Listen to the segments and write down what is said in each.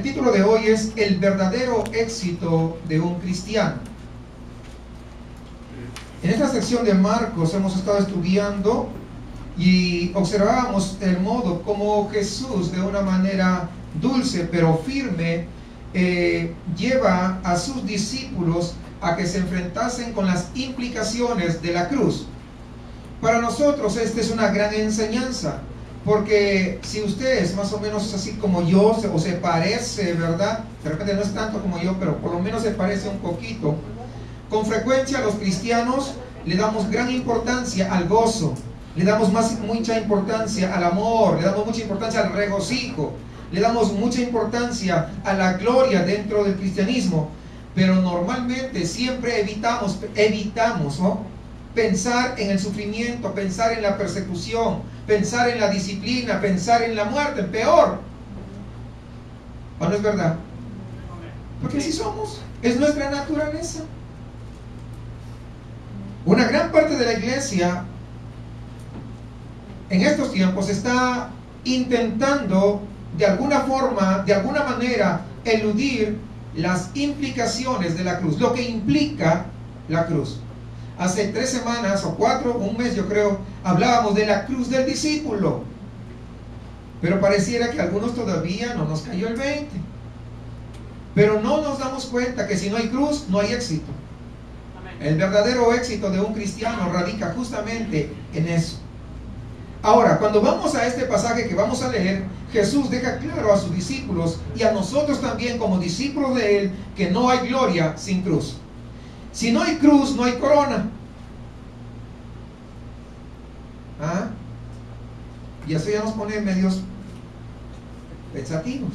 título de hoy es El verdadero éxito de un cristiano. En esta sección de Marcos hemos estado estudiando y observábamos el modo como Jesús, de una manera dulce pero firme, lleva a sus discípulos a que se enfrentasen con las implicaciones de la cruz. Para nosotros esta es una gran enseñanza, porque si usted es más o menos así como yo, o se parece, ¿verdad? De repente no es tanto como yo, pero por lo menos se parece un poquito. Con frecuencia los cristianos le damos gran importancia al gozo, le damos mucha importancia al amor, le damos mucha importancia al regocijo, le damos mucha importancia a la gloria dentro del cristianismo, pero normalmente siempre evitamos, ¿no?, pensar en el sufrimiento, pensar en la persecución, pensar en la disciplina, pensar en la muerte, peor. ¿O no es verdad? Porque así somos, es nuestra naturaleza. Una gran parte de la iglesia en estos tiempos está intentando de alguna forma, de alguna manera, eludir las implicaciones de la cruz, lo que implica la cruz. Hace 3 semanas o 4, un mes yo creo, hablábamos de la cruz del discípulo, pero pareciera que a algunos todavía no nos cayó el 20. Pero no nos damos cuenta que si no hay cruz, no hay éxito. El verdadero éxito de un cristiano radica justamente en eso. Ahora, cuando vamos a este pasaje que vamos a leer, Jesús deja claro a sus discípulos y a nosotros también como discípulos de Él que no hay gloria sin cruz. Si no hay cruz, no hay corona. ¿Ah? Y eso ya nos pone medios pensativos.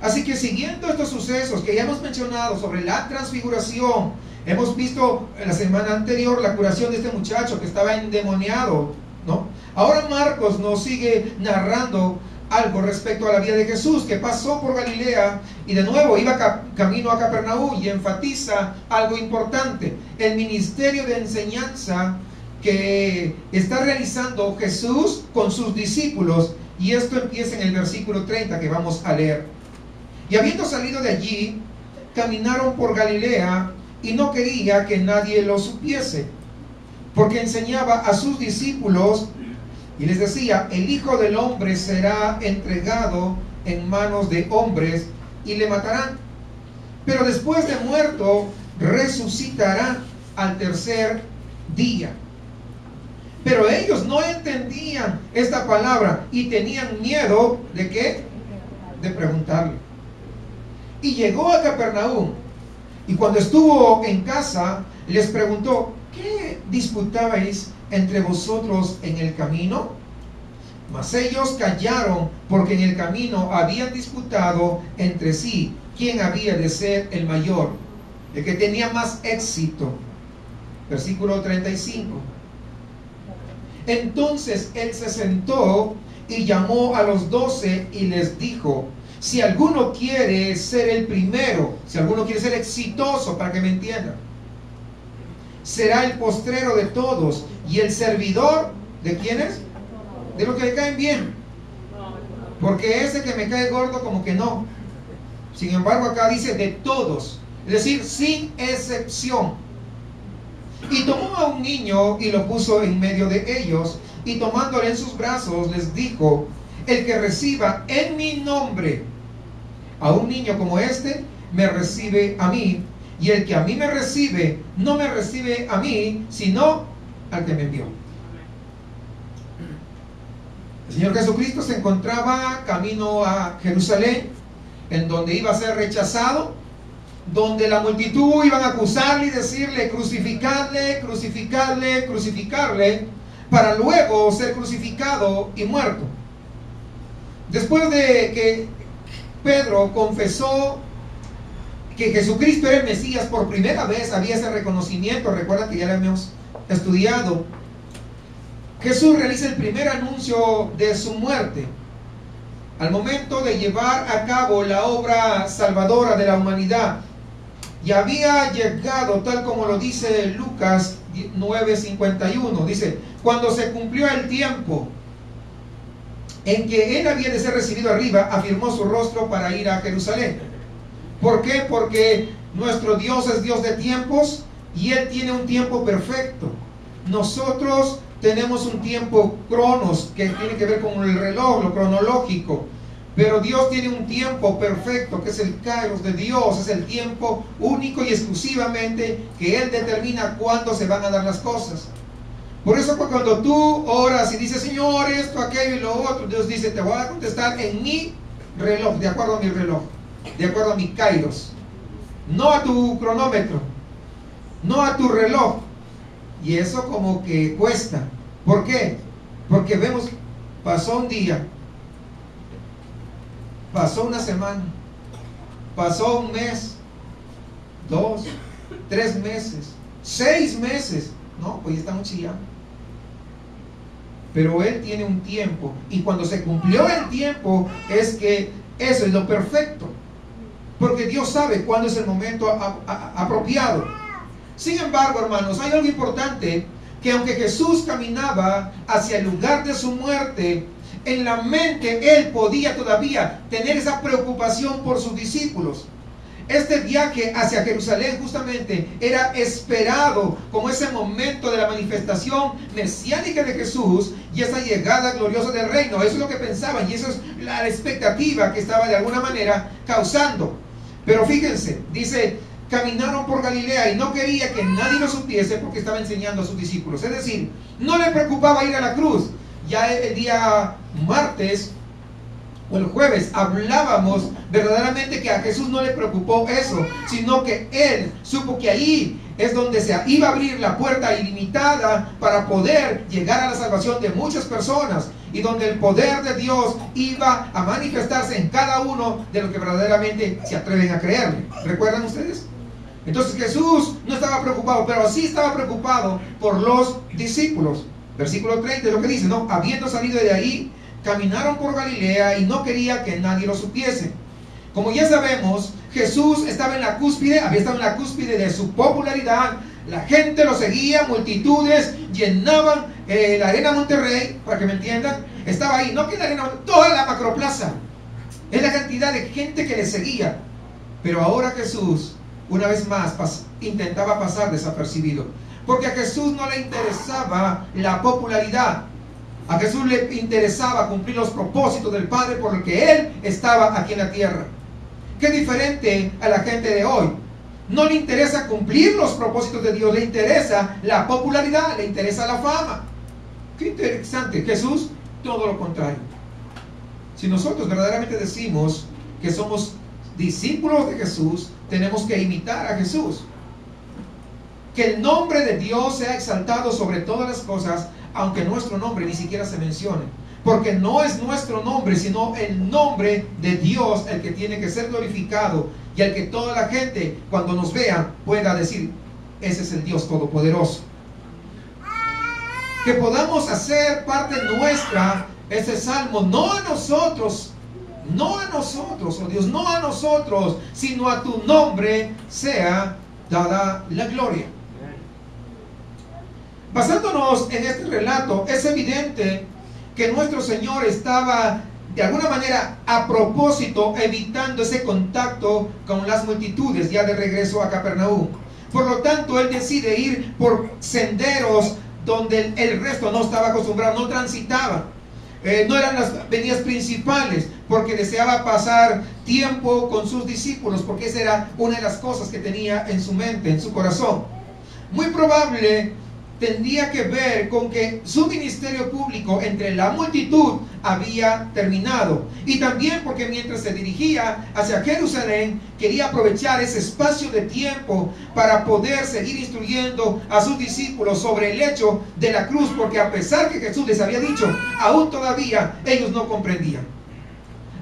Así que siguiendo estos sucesos que ya hemos mencionado sobre la transfiguración, hemos visto en la semana anterior la curación de este muchacho que estaba endemoniado, ¿no? Ahora Marcos nos sigue narrando algo respecto a la vida de Jesús, que pasó por Galilea y de nuevo iba camino a Capernaum, y enfatiza algo importante: el ministerio de enseñanza que está realizando Jesús con sus discípulos. Y esto empieza en el versículo 30 que vamos a leer. Y habiendo salido de allí, caminaron por Galilea, y no quería que nadie lo supiese, porque enseñaba a sus discípulos y les decía: el Hijo del Hombre será entregado en manos de hombres y le matarán, pero después de muerto resucitará al tercer día. Pero ellos no entendían esta palabra y tenían miedo ¿de qué? De preguntarle. Y llegó a Capernaum, y cuando estuvo en casa les preguntó: ¿qué disputabais entre vosotros en el camino? Mas ellos callaron, porque en el camino habían disputado entre sí quién había de ser el mayor, el que tenía más éxito. Versículo 35. Entonces él se sentó y llamó a los 12 y les dijo: si alguno quiere ser el primero, si alguno quiere ser exitoso, para que me entiendan, será el postrero de todos y el servidor ¿de quiénes? De los que le caen bien. Porque ese que me cae gordo como que no. Sin embargo acá dice de todos, es decir, sin excepción. Y tomó a un niño y lo puso en medio de ellos, y tomándole en sus brazos les dijo: el que reciba en mi nombre a un niño como este, me recibe a mí, y el que a mí me recibe, no me recibe a mí, sino al que me envió. El Señor Jesucristo se encontraba camino a Jerusalén, en donde iba a ser rechazado, donde la multitud iban a acusarle y decirle: crucificadle, crucificadle, crucificarle, para luego ser crucificado y muerto. Después de que Pedro confesó que Jesucristo era el Mesías por primera vez, había ese reconocimiento. Recuerda que ya lo hemos estudiado. Jesús realiza el primer anuncio de su muerte al momento de llevar a cabo la obra salvadora de la humanidad. Y había llegado, tal como lo dice Lucas 9:51, dice: cuando se cumplió el tiempo, en que él había de ser recibido arriba, afirmó su rostro para ir a Jerusalén. ¿Por qué? Porque nuestro Dios es Dios de tiempos y Él tiene un tiempo perfecto. Nosotros tenemos un tiempo cronos, que tiene que ver con el reloj, lo cronológico. Pero Dios tiene un tiempo perfecto, que es el kairos de Dios, es el tiempo único y exclusivamente que Él determina cuándo se van a dar las cosas. Por eso cuando tú oras y dices, Señor, esto, aquello y lo otro, Dios dice, te voy a contestar en mi reloj, de acuerdo a mi reloj, de acuerdo a mi kairos, no a tu cronómetro, no a tu reloj. Y eso como que cuesta. ¿Por qué? Porque vemos, pasó un día, pasó una semana, pasó un mes, 2, 3 meses, 6 meses. No, pues ya estamos chillando. Pero Él tiene un tiempo, y cuando se cumplió el tiempo es que eso es lo perfecto, porque Dios sabe cuándo es el momento apropiado. Sin embargo, hermanos, hay algo importante, que aunque Jesús caminaba hacia el lugar de su muerte, en la mente Él podía todavía tener esa preocupación por sus discípulos. Este viaje hacia Jerusalén justamente era esperado como ese momento de la manifestación mesiánica de Jesús y esa llegada gloriosa del reino. Eso es lo que pensaban y eso es la expectativa que estaba de alguna manera causando. Pero fíjense, dice, caminaron por Galilea y no quería que nadie lo supiese porque estaba enseñando a sus discípulos. Es decir, no le preocupaba ir a la cruz. Ya el día martes o el jueves hablábamos verdaderamente que a Jesús no le preocupó eso, sino que Él supo que ahí es donde se iba a abrir la puerta ilimitada para poder llegar a la salvación de muchas personas y donde el poder de Dios iba a manifestarse en cada uno de los que verdaderamente se atreven a creerle. ¿Recuerdan ustedes? Entonces Jesús no estaba preocupado, pero sí estaba preocupado por los discípulos. Versículo 30 es lo que dice, ¿no? Habiendo salido de ahí, caminaron por Galilea y no quería que nadie lo supiese. Como ya sabemos, Jesús estaba en la cúspide, había estado en la cúspide de su popularidad. La gente lo seguía, multitudes llenaban la Arena Monterrey, para que me entiendan. Estaba ahí, no que la Arena, toda la macroplaza. Es la cantidad de gente que le seguía. Pero ahora Jesús, una vez más, intentaba pasar desapercibido. Porque a Jesús no le interesaba la popularidad. A Jesús le interesaba cumplir los propósitos del Padre por el que Él estaba aquí en la tierra. Qué diferente a la gente de hoy. No le interesa cumplir los propósitos de Dios, le interesa la popularidad, le interesa la fama. Qué interesante. Jesús, todo lo contrario. Si nosotros verdaderamente decimos que somos discípulos de Jesús, tenemos que imitar a Jesús. Que el nombre de Dios sea exaltado sobre todas las cosas, aunque nuestro nombre ni siquiera se mencione. Porque no es nuestro nombre, sino el nombre de Dios el que tiene que ser glorificado y el que toda la gente, cuando nos vea, pueda decir, ese es el Dios Todopoderoso. Que podamos hacer parte nuestra ese salmo, no a nosotros, oh Dios, no a nosotros, sino a tu nombre sea dada la gloria. Basándonos en este relato, es evidente que nuestro Señor estaba de alguna manera a propósito evitando ese contacto con las multitudes ya de regreso a Capernaum. Por lo tanto, Él decide ir por senderos donde el resto no estaba acostumbrado, no transitaba. No eran las venidas principales, porque deseaba pasar tiempo con sus discípulos, porque esa era una de las cosas que tenía en su mente, en su corazón. Muy probable tendría que ver con que su ministerio público entre la multitud había terminado, y también porque mientras se dirigía hacia Jerusalén quería aprovechar ese espacio de tiempo para poder seguir instruyendo a sus discípulos sobre el hecho de la cruz, porque a pesar que Jesús les había dicho, aún todavía ellos no comprendían,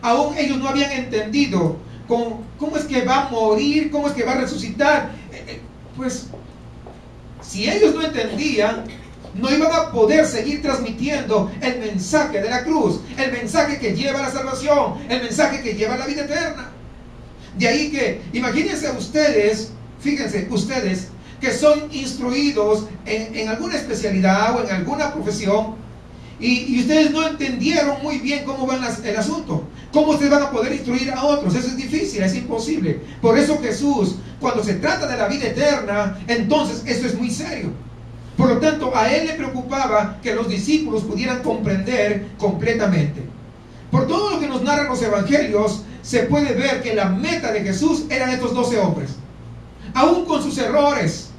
aún ellos no habían entendido cómo es que va a morir, cómo es que va a resucitar. Pues si ellos no entendían, no iban a poder seguir transmitiendo el mensaje de la cruz, el mensaje que lleva a la salvación, el mensaje que lleva a la vida eterna. De ahí que, imagínense ustedes, fíjense ustedes, que son instruidos en alguna especialidad o en alguna profesión, Y ustedes no entendieron muy bien cómo va el asunto. ¿Cómo ustedes van a poder instruir a otros? Eso es difícil, es imposible. Por eso Jesús, cuando se trata de la vida eterna, entonces eso es muy serio. Por lo tanto, a él le preocupaba que los discípulos pudieran comprender completamente. Por todo lo que nos narran los evangelios, se puede ver que la meta de Jesús eran estos 12 hombres. Aún con sus errores,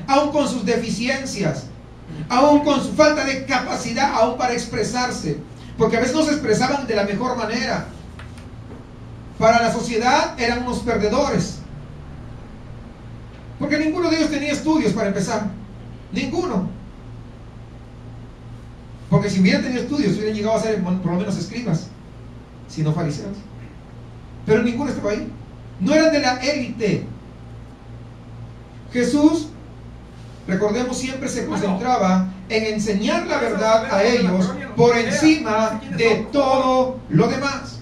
aún con sus deficiencias, aún con su falta de capacidad aún para expresarse, porque a veces no se expresaban de la mejor manera. Para la sociedad eran unos perdedores, porque ninguno de ellos tenía estudios para empezar. Ninguno. Porque si hubieran tenido estudios, hubieran llegado a ser por lo menos escribas, si no fariseos. Pero ninguno estaba ahí. No eran de la élite. Jesús, recordemos, siempre se concentraba en enseñar la verdad a ellos por encima de todo lo demás.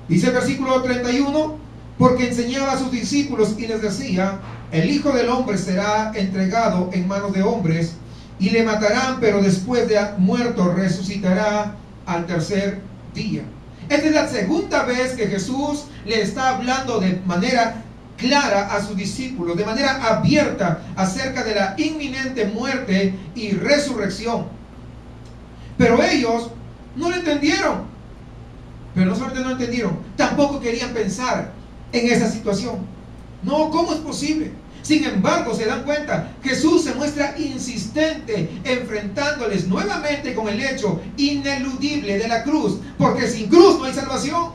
Dice el versículo 31, porque enseñaba a sus discípulos y les decía: el Hijo del Hombre será entregado en manos de hombres y le matarán, pero después de muerto resucitará al tercer día. Esta es la segunda vez que Jesús le está hablando de manera clara a sus discípulos, de manera abierta, acerca de la inminente muerte y resurrección. Pero ellos no lo entendieron. Pero no solamente no lo entendieron, tampoco querían pensar en esa situación. No, ¿cómo es posible? Sin embargo, se dan cuenta, Jesús se muestra insistente, enfrentándoles nuevamente con el hecho ineludible de la cruz, porque sin cruz no hay salvación.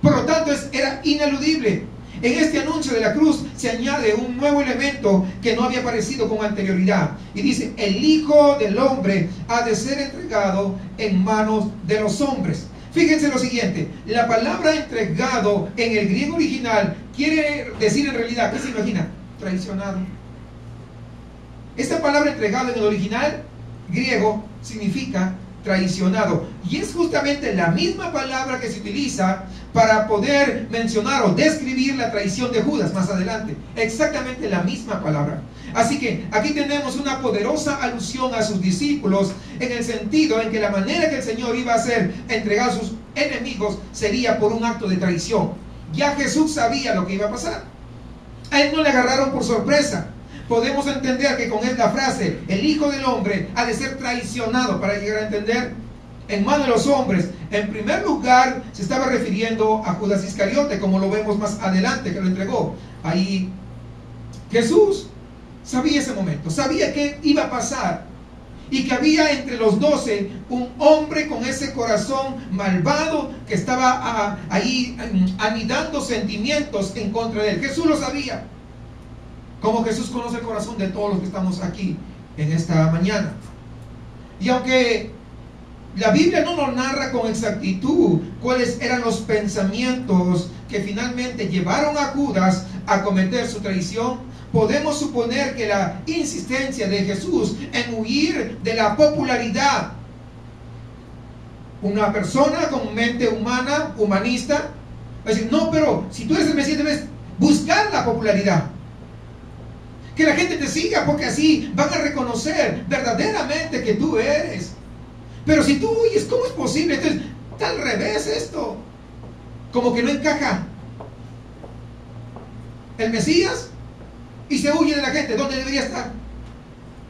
Por lo tanto, era ineludible. En este anuncio de la cruz se añade un nuevo elemento que no había aparecido con anterioridad. Y dice: el Hijo del Hombre ha de ser entregado en manos de los hombres. Fíjense lo siguiente, la palabra entregado en el griego original quiere decir en realidad, ¿qué se imagina? Traicionado. Esta palabra entregado en el original griego significa traicionado. Y es justamente la misma palabra que se utiliza para poder mencionar o describir la traición de Judas más adelante. Exactamente la misma palabra. Así que aquí tenemos una poderosa alusión a sus discípulos, en el sentido en que la manera que el Señor iba a ser entregado a sus enemigos sería por un acto de traición. Ya Jesús sabía lo que iba a pasar. A él no le agarraron por sorpresa. Podemos entender que con esta frase, el Hijo del Hombre ha de ser traicionado, para llegar a entender, en manos de los hombres, en primer lugar se estaba refiriendo a Judas Iscariote, como lo vemos más adelante, que lo entregó. Ahí Jesús sabía ese momento, sabía que iba a pasar, y que había entre los 12 un hombre con ese corazón malvado que estaba ahí anidando sentimientos en contra de él. Jesús lo sabía, como Jesús conoce el corazón de todos los que estamos aquí en esta mañana. Y aunque la Biblia no nos narra con exactitud cuáles eran los pensamientos que finalmente llevaron a Judas a cometer su traición, podemos suponer que la insistencia de Jesús en huir de la popularidad, una persona con mente humana, humanista, va a decir: no, pero si tú eres el Mesías debes buscar la popularidad, que la gente te siga, porque así van a reconocer verdaderamente que tú eres. Pero si tú huyes, ¿cómo es posible? Entonces, está al revés esto, como que no encaja el Mesías y se huye de la gente. ¿Dónde debería estar?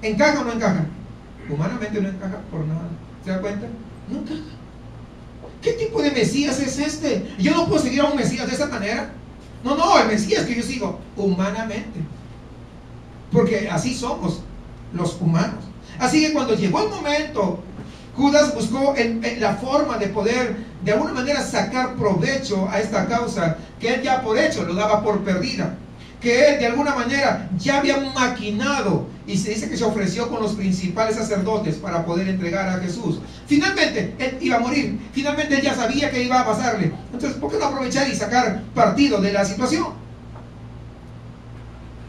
¿Encaja o no encaja? Humanamente no encaja por nada. ¿Se da cuenta? No encaja. ¿Qué tipo de Mesías es este? Yo no puedo seguir a un Mesías de esa manera. No, el Mesías que yo sigo, humanamente, porque así somos los humanos. Así que cuando llegó el momento, Judas buscó la forma de poder de alguna manera sacar provecho a esta causa que él ya por hecho lo daba por perdida, que él de alguna manera ya había maquinado, y se dice que se ofreció con los principales sacerdotes para poder entregar a Jesús. Finalmente él iba a morir, finalmente él ya sabía que iba a pasarle. Entonces, ¿por qué no aprovechar y sacar partido de la situación?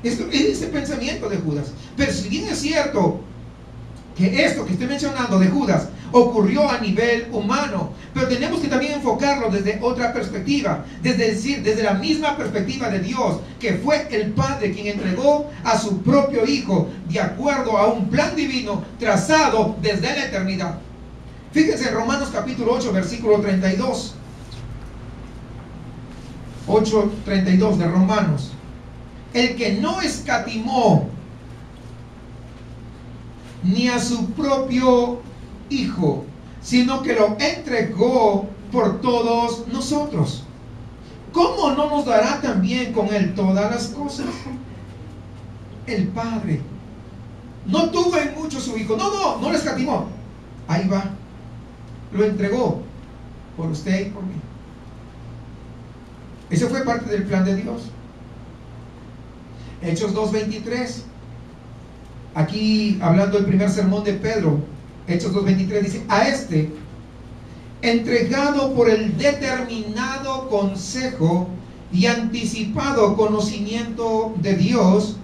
Esto es el pensamiento de Judas. Pero si bien es cierto, que esto que estoy mencionando de Judas ocurrió a nivel humano, pero tenemos que también enfocarlo desde otra perspectiva, desde la misma perspectiva de Dios, que fue el Padre quien entregó a su propio Hijo de acuerdo a un plan divino trazado desde la eternidad. Fíjense en Romanos capítulo 8, versículo 32. 8:32 de Romanos. El que no escatimó ni a su propio Hijo, sino que lo entregó por todos nosotros, ¿cómo no nos dará también con él todas las cosas? El Padre no tuvo en mucho su Hijo, no lo escatimó, ahí va, lo entregó por usted y por mí. Eso fue parte del plan de Dios. Hechos 2:23. Aquí hablando del primer sermón de Pedro, Hechos 2:23 dice: a este, entregado por el determinado consejo y anticipado conocimiento de Dios,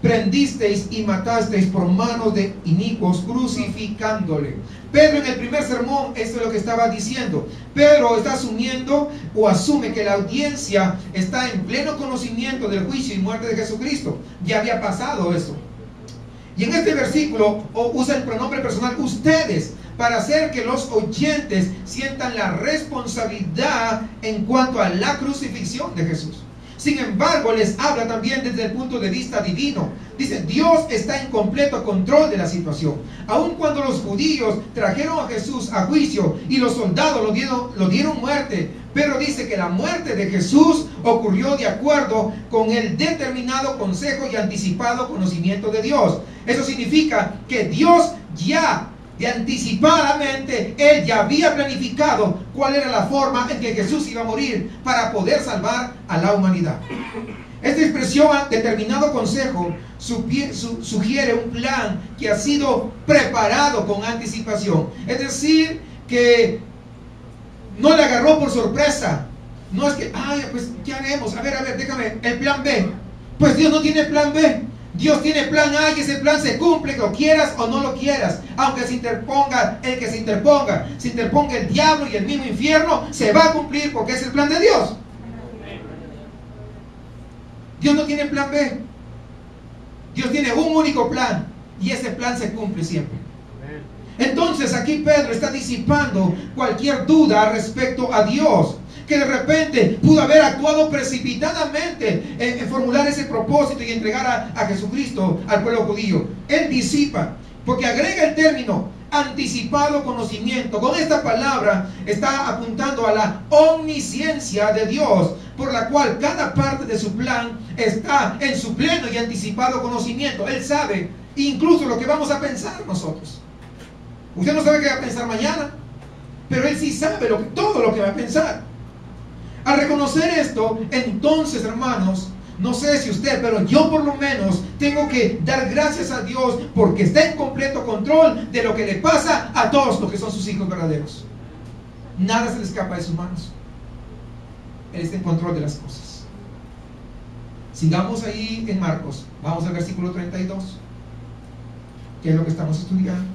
prendisteis y matasteis por manos de inicuos, crucificándole. Pedro en el primer sermón, esto es lo que estaba diciendo. Pedro está asumiendo o asume que la audiencia está en pleno conocimiento del juicio y muerte de Jesucristo. Ya había pasado eso. Y en este versículo usa el pronombre personal ustedes, para hacer que los oyentes sientan la responsabilidad en cuanto a la crucifixión de Jesús. Sin embargo, les habla también desde el punto de vista divino. Dice, Dios está en completo control de la situación. Aun cuando los judíos trajeron a Jesús a juicio y los soldados lo dieron muerte, pero dice que la muerte de Jesús ocurrió de acuerdo con el determinado consejo y anticipado conocimiento de Dios. Eso significa que Dios ya de anticipadamente, Él ya había planificado cuál era la forma en que Jesús iba a morir para poder salvar a la humanidad. Esta expresión, determinado consejo, sugiere un plan que ha sido preparado con anticipación. Es decir, que no le agarró por sorpresa. No es que, pues, ¿qué haremos? A ver, déjame, el plan B. Pues Dios no tiene plan B. Dios tiene plan A y ese plan se cumple, lo quieras o no lo quieras. Aunque se interponga el que se interponga el diablo y el mismo infierno, se va a cumplir porque es el plan de Dios. Dios no tiene plan B. Dios tiene un único plan y ese plan se cumple siempre. Entonces aquí Pedro está disipando cualquier duda respecto a Dios, que de repente pudo haber actuado precipitadamente en formular ese propósito y entregar a Jesucristo al pueblo judío. Él disipa, porque agrega el término anticipado conocimiento. Con esta palabra está apuntando a la omnisciencia de Dios, por la cual cada parte de su plan está en su pleno y anticipado conocimiento. Él sabe incluso lo que vamos a pensar nosotros. Usted no sabe qué va a pensar mañana, pero Él sí sabe todo lo que va a pensar. Al reconocer esto, entonces, hermanos, no sé si usted, pero yo por lo menos tengo que dar gracias a Dios porque está en completo control de lo que le pasa a todos los que son sus hijos verdaderos. Nada se le escapa de sus manos. Él está en control de las cosas. Sigamos ahí en Marcos. Vamos al versículo 32, que es lo que estamos estudiando.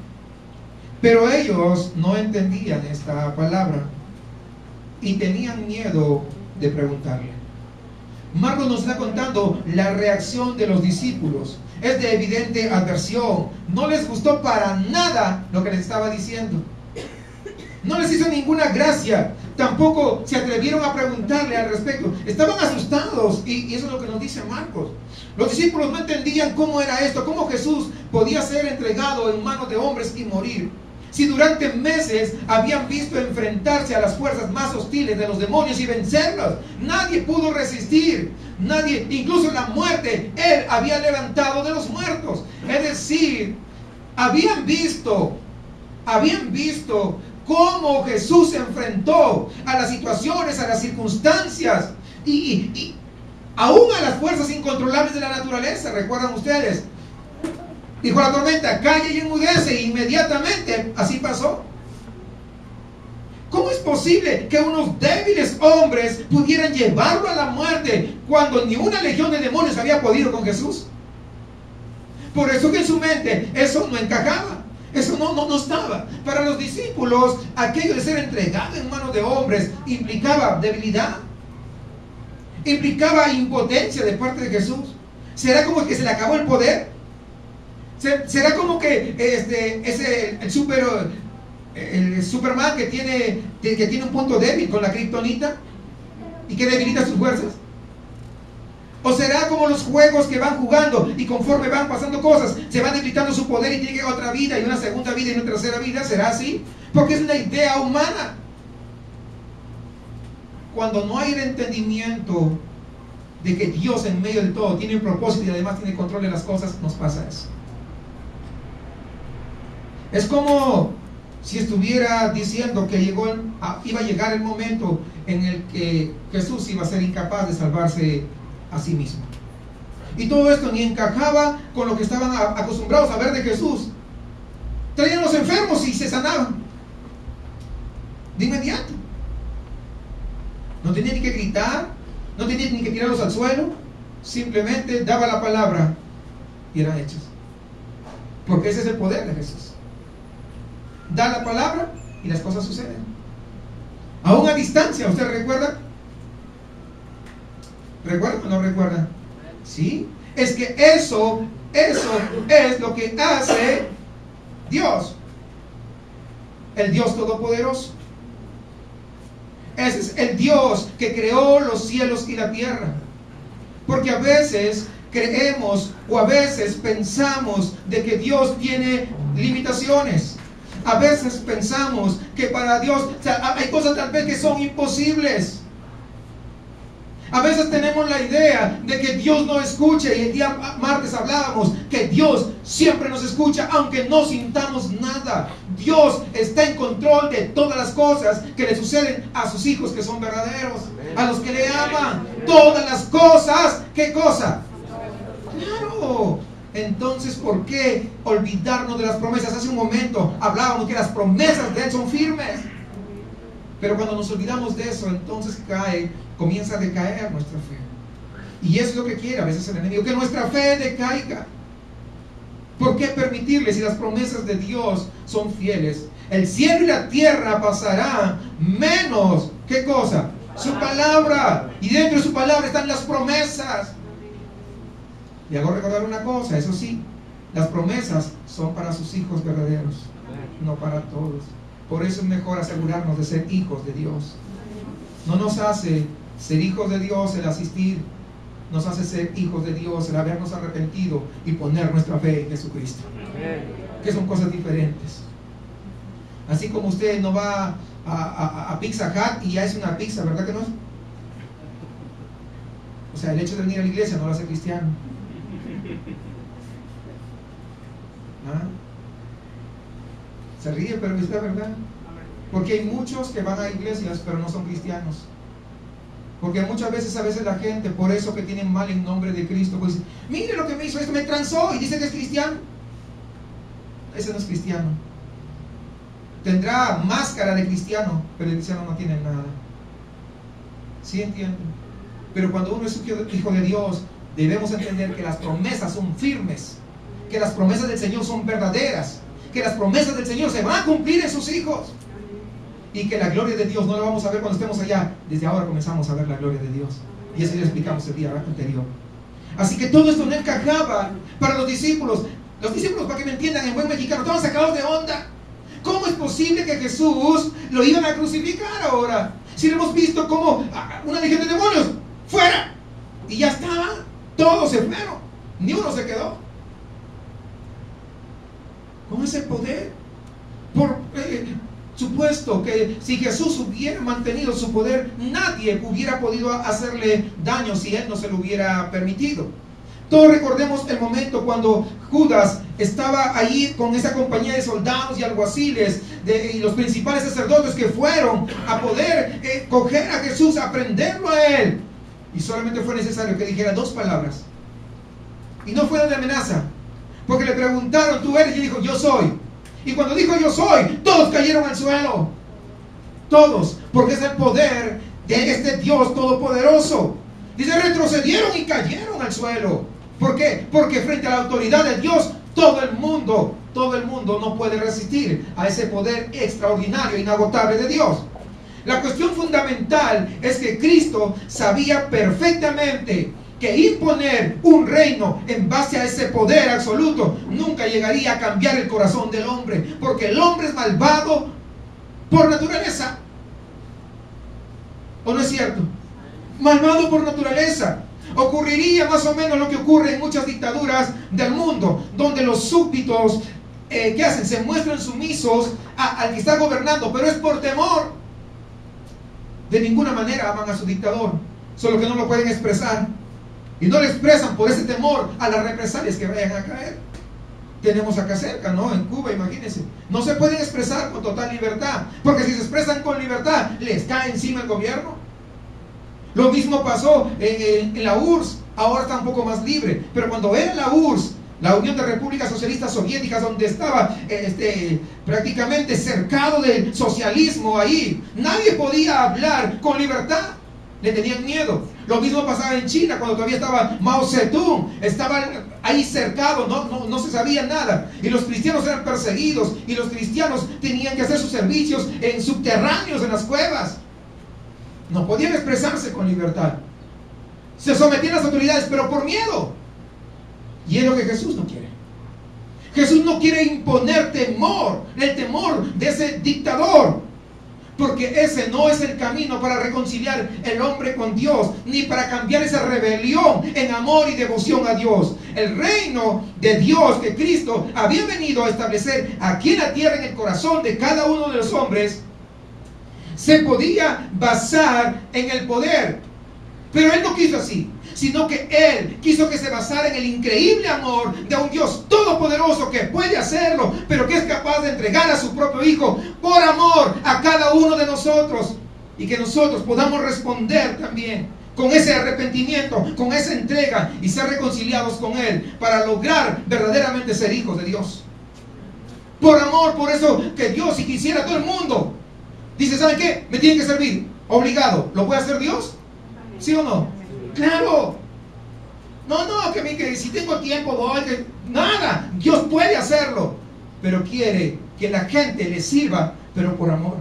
Pero ellos no entendían esta palabra y tenían miedo de preguntarle. Marcos nos está contando la reacción de los discípulos. Es de evidente adversión. No les gustó para nada lo que les estaba diciendo. No les hizo ninguna gracia. Tampoco se atrevieron a preguntarle al respecto. Estaban asustados y eso es lo que nos dice Marcos. Los discípulos no entendían cómo era esto, cómo Jesús podía ser entregado en manos de hombres y morir. Si durante meses habían visto enfrentarse a las fuerzas más hostiles de los demonios y vencerlas, nadie pudo resistir. Nadie, incluso la muerte, Él había levantado de los muertos. Es decir, habían visto cómo Jesús se enfrentó a las situaciones, a las circunstancias y aún a las fuerzas incontrolables de la naturaleza. ¿Recuerdan ustedes? Dijo la tormenta, calla y enmudece, e inmediatamente así pasó. ¿Cómo es posible que unos débiles hombres pudieran llevarlo a la muerte cuando ni una legión de demonios había podido con Jesús? Por eso que en su mente eso no encajaba. Eso no estaba. Para los discípulos, aquello de ser entregado en manos de hombres implicaba debilidad, implicaba impotencia de parte de Jesús. ¿Será como que se le acabó el poder? ¿Será como que el Superman que tiene un punto débil con la kriptonita y que debilita sus fuerzas? ¿O será como los juegos que van jugando y conforme van pasando cosas se va debilitando su poder y tiene otra vida y una segunda vida y una tercera vida? ¿Será así? Porque es una idea humana. Cuando no hay el entendimiento de que Dios en medio de todo tiene un propósito y además tiene control de las cosas, nos pasa eso. Es como si estuviera diciendo que iba a llegar el momento en el que Jesús iba a ser incapaz de salvarse a sí mismo. Y todo esto ni encajaba con lo que estaban acostumbrados a ver de Jesús. Traían los enfermos y se sanaban de inmediato. No tenían ni que gritar, no tenían ni que tirarlos al suelo. Simplemente daba la palabra y eran hechos. Porque ese es el poder de Jesús. Da la palabra y las cosas suceden. Aún a distancia, ¿usted recuerda? ¿Recuerda o no recuerda? Sí. Es que eso es lo que hace Dios. El Dios Todopoderoso. Ese es el Dios que creó los cielos y la tierra. Porque a veces creemos o a veces pensamos de que Dios tiene limitaciones. A veces pensamos que para Dios, hay cosas tal vez que son imposibles. A veces tenemos la idea de que Dios no escuche, y el día martes hablábamos que Dios siempre nos escucha aunque no sintamos nada. Dios está en control de todas las cosas que le suceden a sus hijos que son verdaderos, a los que le aman. Todas las cosas, ¿qué cosa? Claro. Entonces, ¿por qué olvidarnos de las promesas? Hace un momento hablábamos que las promesas de Él son firmes. Pero cuando nos olvidamos de eso, entonces comienza a decaer nuestra fe. Y eso es lo que quiere a veces el enemigo, que nuestra fe decaiga. ¿Por qué permitirle si las promesas de Dios son fieles? El cielo y la tierra pasarán, menos, ¿qué cosa? Su palabra. Y dentro de su palabra están las promesas. Le hago recordar una cosa, eso sí, las promesas son para sus hijos verdaderos, no para todos. Por eso es mejor asegurarnos de ser hijos de Dios. No nos hace ser hijos de Dios el asistir, nos hace ser hijos de Dios el habernos arrepentido y poner nuestra fe en Jesucristo, que son cosas diferentes. Así como usted no va a Pizza Hut y ya es una pizza, ¿verdad que no? O sea, el hecho de venir a la iglesia no lo hace cristiano. ¿Ah? Se ríe, pero es la verdad. Porque hay muchos que van a iglesias pero no son cristianos. Porque muchas veces la gente, por eso que tienen mal en nombre de Cristo, pues mire lo que me hizo, esto me transó y dice que es cristiano. Ese no es cristiano. Tendrá máscara de cristiano, pero el cristiano no tiene nada. ¿Sí entienden? Pero cuando uno es hijo de Dios, debemos entender que las promesas son firmes, que las promesas del Señor son verdaderas, que las promesas del Señor se van a cumplir en sus hijos, y que la gloria de Dios no la vamos a ver cuando estemos allá. Desde ahora comenzamos a ver la gloria de Dios, y eso ya explicamos el día anterior. Así que todo esto no encajaba para los discípulos. Los discípulos, para que me entiendan en buen mexicano, estaban sacados de onda. ¿Cómo es posible que Jesús lo iban a crucificar ahora? Si lo hemos visto como una legión de demonios, fuera, y ya estaba, todos se fueron, ni uno se quedó. ¿Cómo es el poder? Por supuesto que si Jesús hubiera mantenido su poder, nadie hubiera podido hacerle daño si Él no se lo hubiera permitido. Todos recordemos el momento cuando Judas estaba ahí con esa compañía de soldados y alguaciles y los principales sacerdotes que fueron a poder coger a Jesús, a prenderlo a Él. Y solamente fue necesario que dijera dos palabras. Y no fue de amenaza. Porque le preguntaron, ¿tú eres? Y dijo, yo soy. Y cuando dijo yo soy, todos cayeron al suelo. Todos. Porque es el poder de este Dios todopoderoso. Dice, retrocedieron y cayeron al suelo. ¿Por qué? Porque frente a la autoridad de Dios, todo el mundo todo el mundo no puede resistir a ese poder extraordinario, inagotable de Dios. La cuestión fundamental es que Cristo sabía perfectamente que imponer un reino en base a ese poder absoluto nunca llegaría a cambiar el corazón del hombre, porque el hombre es malvado por naturaleza. ¿O no es cierto? Malvado por naturaleza. Ocurriría más o menos lo que ocurre en muchas dictaduras del mundo, donde los súbditos, ¿qué hacen? Se muestran sumisos al que está gobernando, pero es por temor. De ninguna manera aman a su dictador, solo que no lo pueden expresar. Y no lo expresan por ese temor a las represalias que vayan a caer. Tenemos acá cerca, ¿no? En Cuba, imagínense. No se pueden expresar con total libertad, porque si se expresan con libertad, les cae encima el gobierno. Lo mismo pasó en la URSS. Ahora está un poco más libre, pero cuando era la URSS, la Unión de Repúblicas Socialistas Soviéticas, donde estaba prácticamente cercado del socialismo ahí, nadie podía hablar con libertad. Le tenían miedo. Lo mismo pasaba en China, cuando todavía estaba Mao Zedong. Estaban ahí cercados, no se sabía nada. Y los cristianos eran perseguidos. Y los cristianos tenían que hacer sus servicios en subterráneos, en las cuevas. No podían expresarse con libertad. Se sometían a las autoridades, pero por miedo. Y es lo que Jesús no quiere. Jesús no quiere imponer temor, el temor de ese dictador. Porque ese no es el camino para reconciliar el hombre con Dios, ni para cambiar esa rebelión en amor y devoción a Dios. El reino de Dios que Cristo había venido a establecer aquí en la tierra, en el corazón de cada uno de los hombres, se podía basar en el poder. Pero Él no quiso así, sino que Él quiso que se basara en el increíble amor de un Dios todopoderoso que puede hacerlo, pero que es capaz de entregar a su propio Hijo por amor a cada uno de nosotros, y que nosotros podamos responder también con ese arrepentimiento, con esa entrega, y ser reconciliados con Él para lograr verdaderamente ser hijos de Dios. Por amor, por eso que Dios, si quisiera todo el mundo, dice, ¿saben qué? Me tienen que servir, obligado. ¿Lo puede hacer Dios? ¿Sí o no? Claro. No, que si tengo tiempo doy, nada. Dios puede hacerlo, pero quiere que la gente le sirva, pero por amor.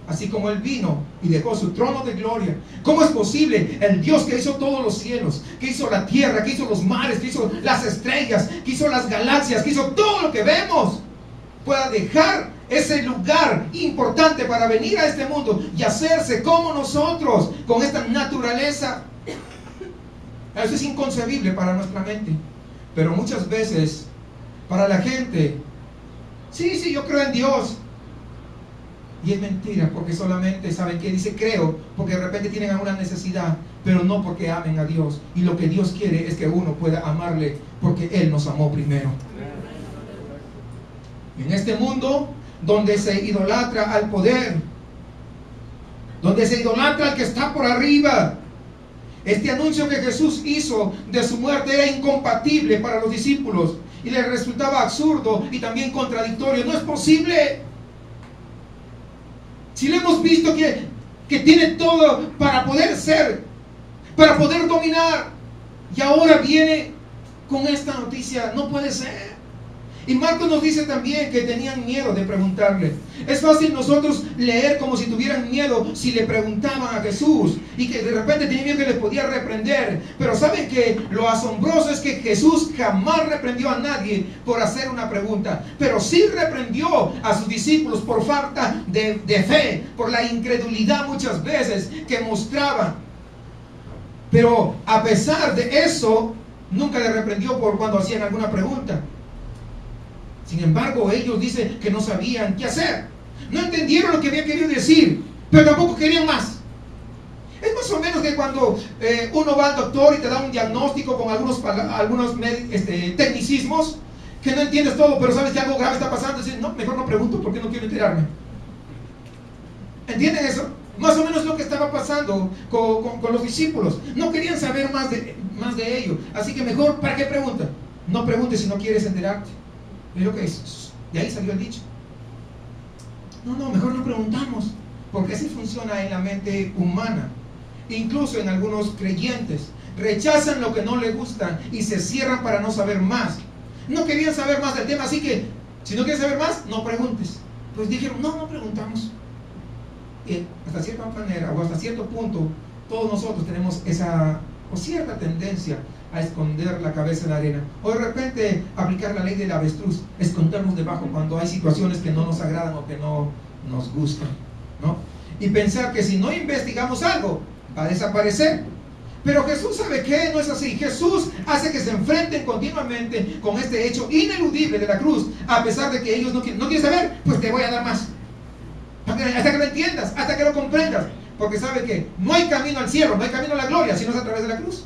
Así como Él vino y dejó su trono de gloria. ¿Cómo es posible el Dios que hizo todos los cielos, que hizo la tierra, que hizo los mares, que hizo las estrellas, que hizo las galaxias, que hizo todo lo que vemos, pueda dejar ese lugar importante para venir a este mundo y hacerse como nosotros, con esta naturaleza? Eso es inconcebible para nuestra mente, pero muchas veces para la gente, sí, yo creo en Dios, y es mentira, porque solamente saben que dice creo, porque de repente tienen alguna necesidad, pero no porque amen a Dios. Y lo que Dios quiere es que uno pueda amarle, porque Él nos amó primero. En este mundo donde se idolatra al poder, donde se idolatra al que está por arriba, este anuncio que Jesús hizo de su muerte era incompatible para los discípulos y les resultaba absurdo y también contradictorio. No es posible. Si le hemos visto que tiene todo para poder ser, para poder dominar, y ahora viene con esta noticia, no puede ser. Y Marcos nos dice también que tenían miedo de preguntarle. Es fácil nosotros leer como si tuvieran miedo si le preguntaban a Jesús, y que de repente tenían miedo que les podía reprender. Pero ¿saben qué? Lo asombroso es que Jesús jamás reprendió a nadie por hacer una pregunta, pero sí reprendió a sus discípulos por falta de fe, por la incredulidad muchas veces que mostraban. Pero a pesar de eso, nunca le reprendió por cuando hacían alguna pregunta. Sin embargo, ellos dicen que no sabían qué hacer. No entendieron lo que había querido decir, pero tampoco querían más. Es más o menos que cuando uno va al doctor y te da un diagnóstico con algunos tecnicismos, que no entiendes todo, pero sabes que algo grave está pasando. Dices, no, mejor no pregunto porque no quiero enterarme. ¿Entienden eso? Más o menos lo que estaba pasando con los discípulos. No querían saber más de ello. Así que mejor, ¿para qué preguntan? No preguntes si no quieres enterarte. Es lo que es. De ahí salió el dicho. No, mejor no preguntamos, porque así funciona en la mente humana. Incluso en algunos creyentes rechazan lo que no les gusta y se cierran para no saber más. No querían saber más del tema, así que si no quieres saber más, no preguntes. Pues dijeron, no preguntamos. Y hasta cierta manera, o hasta cierto punto, todos nosotros tenemos esa o cierta tendencia a esconder la cabeza en la arena, o de repente aplicar la ley del avestruz, escondernos debajo cuando hay situaciones que no nos agradan o que no nos gustan, ¿no? Y pensar que si no investigamos algo, va a desaparecer. Pero Jesús sabe que no es así. Jesús hace que se enfrenten continuamente con este hecho ineludible de la cruz, a pesar de que ellos no quieren saber. Pues te voy a dar más, hasta que lo entiendas, hasta que lo comprendas, porque sabe que no hay camino al cielo, no hay camino a la gloria si no es a través de la cruz.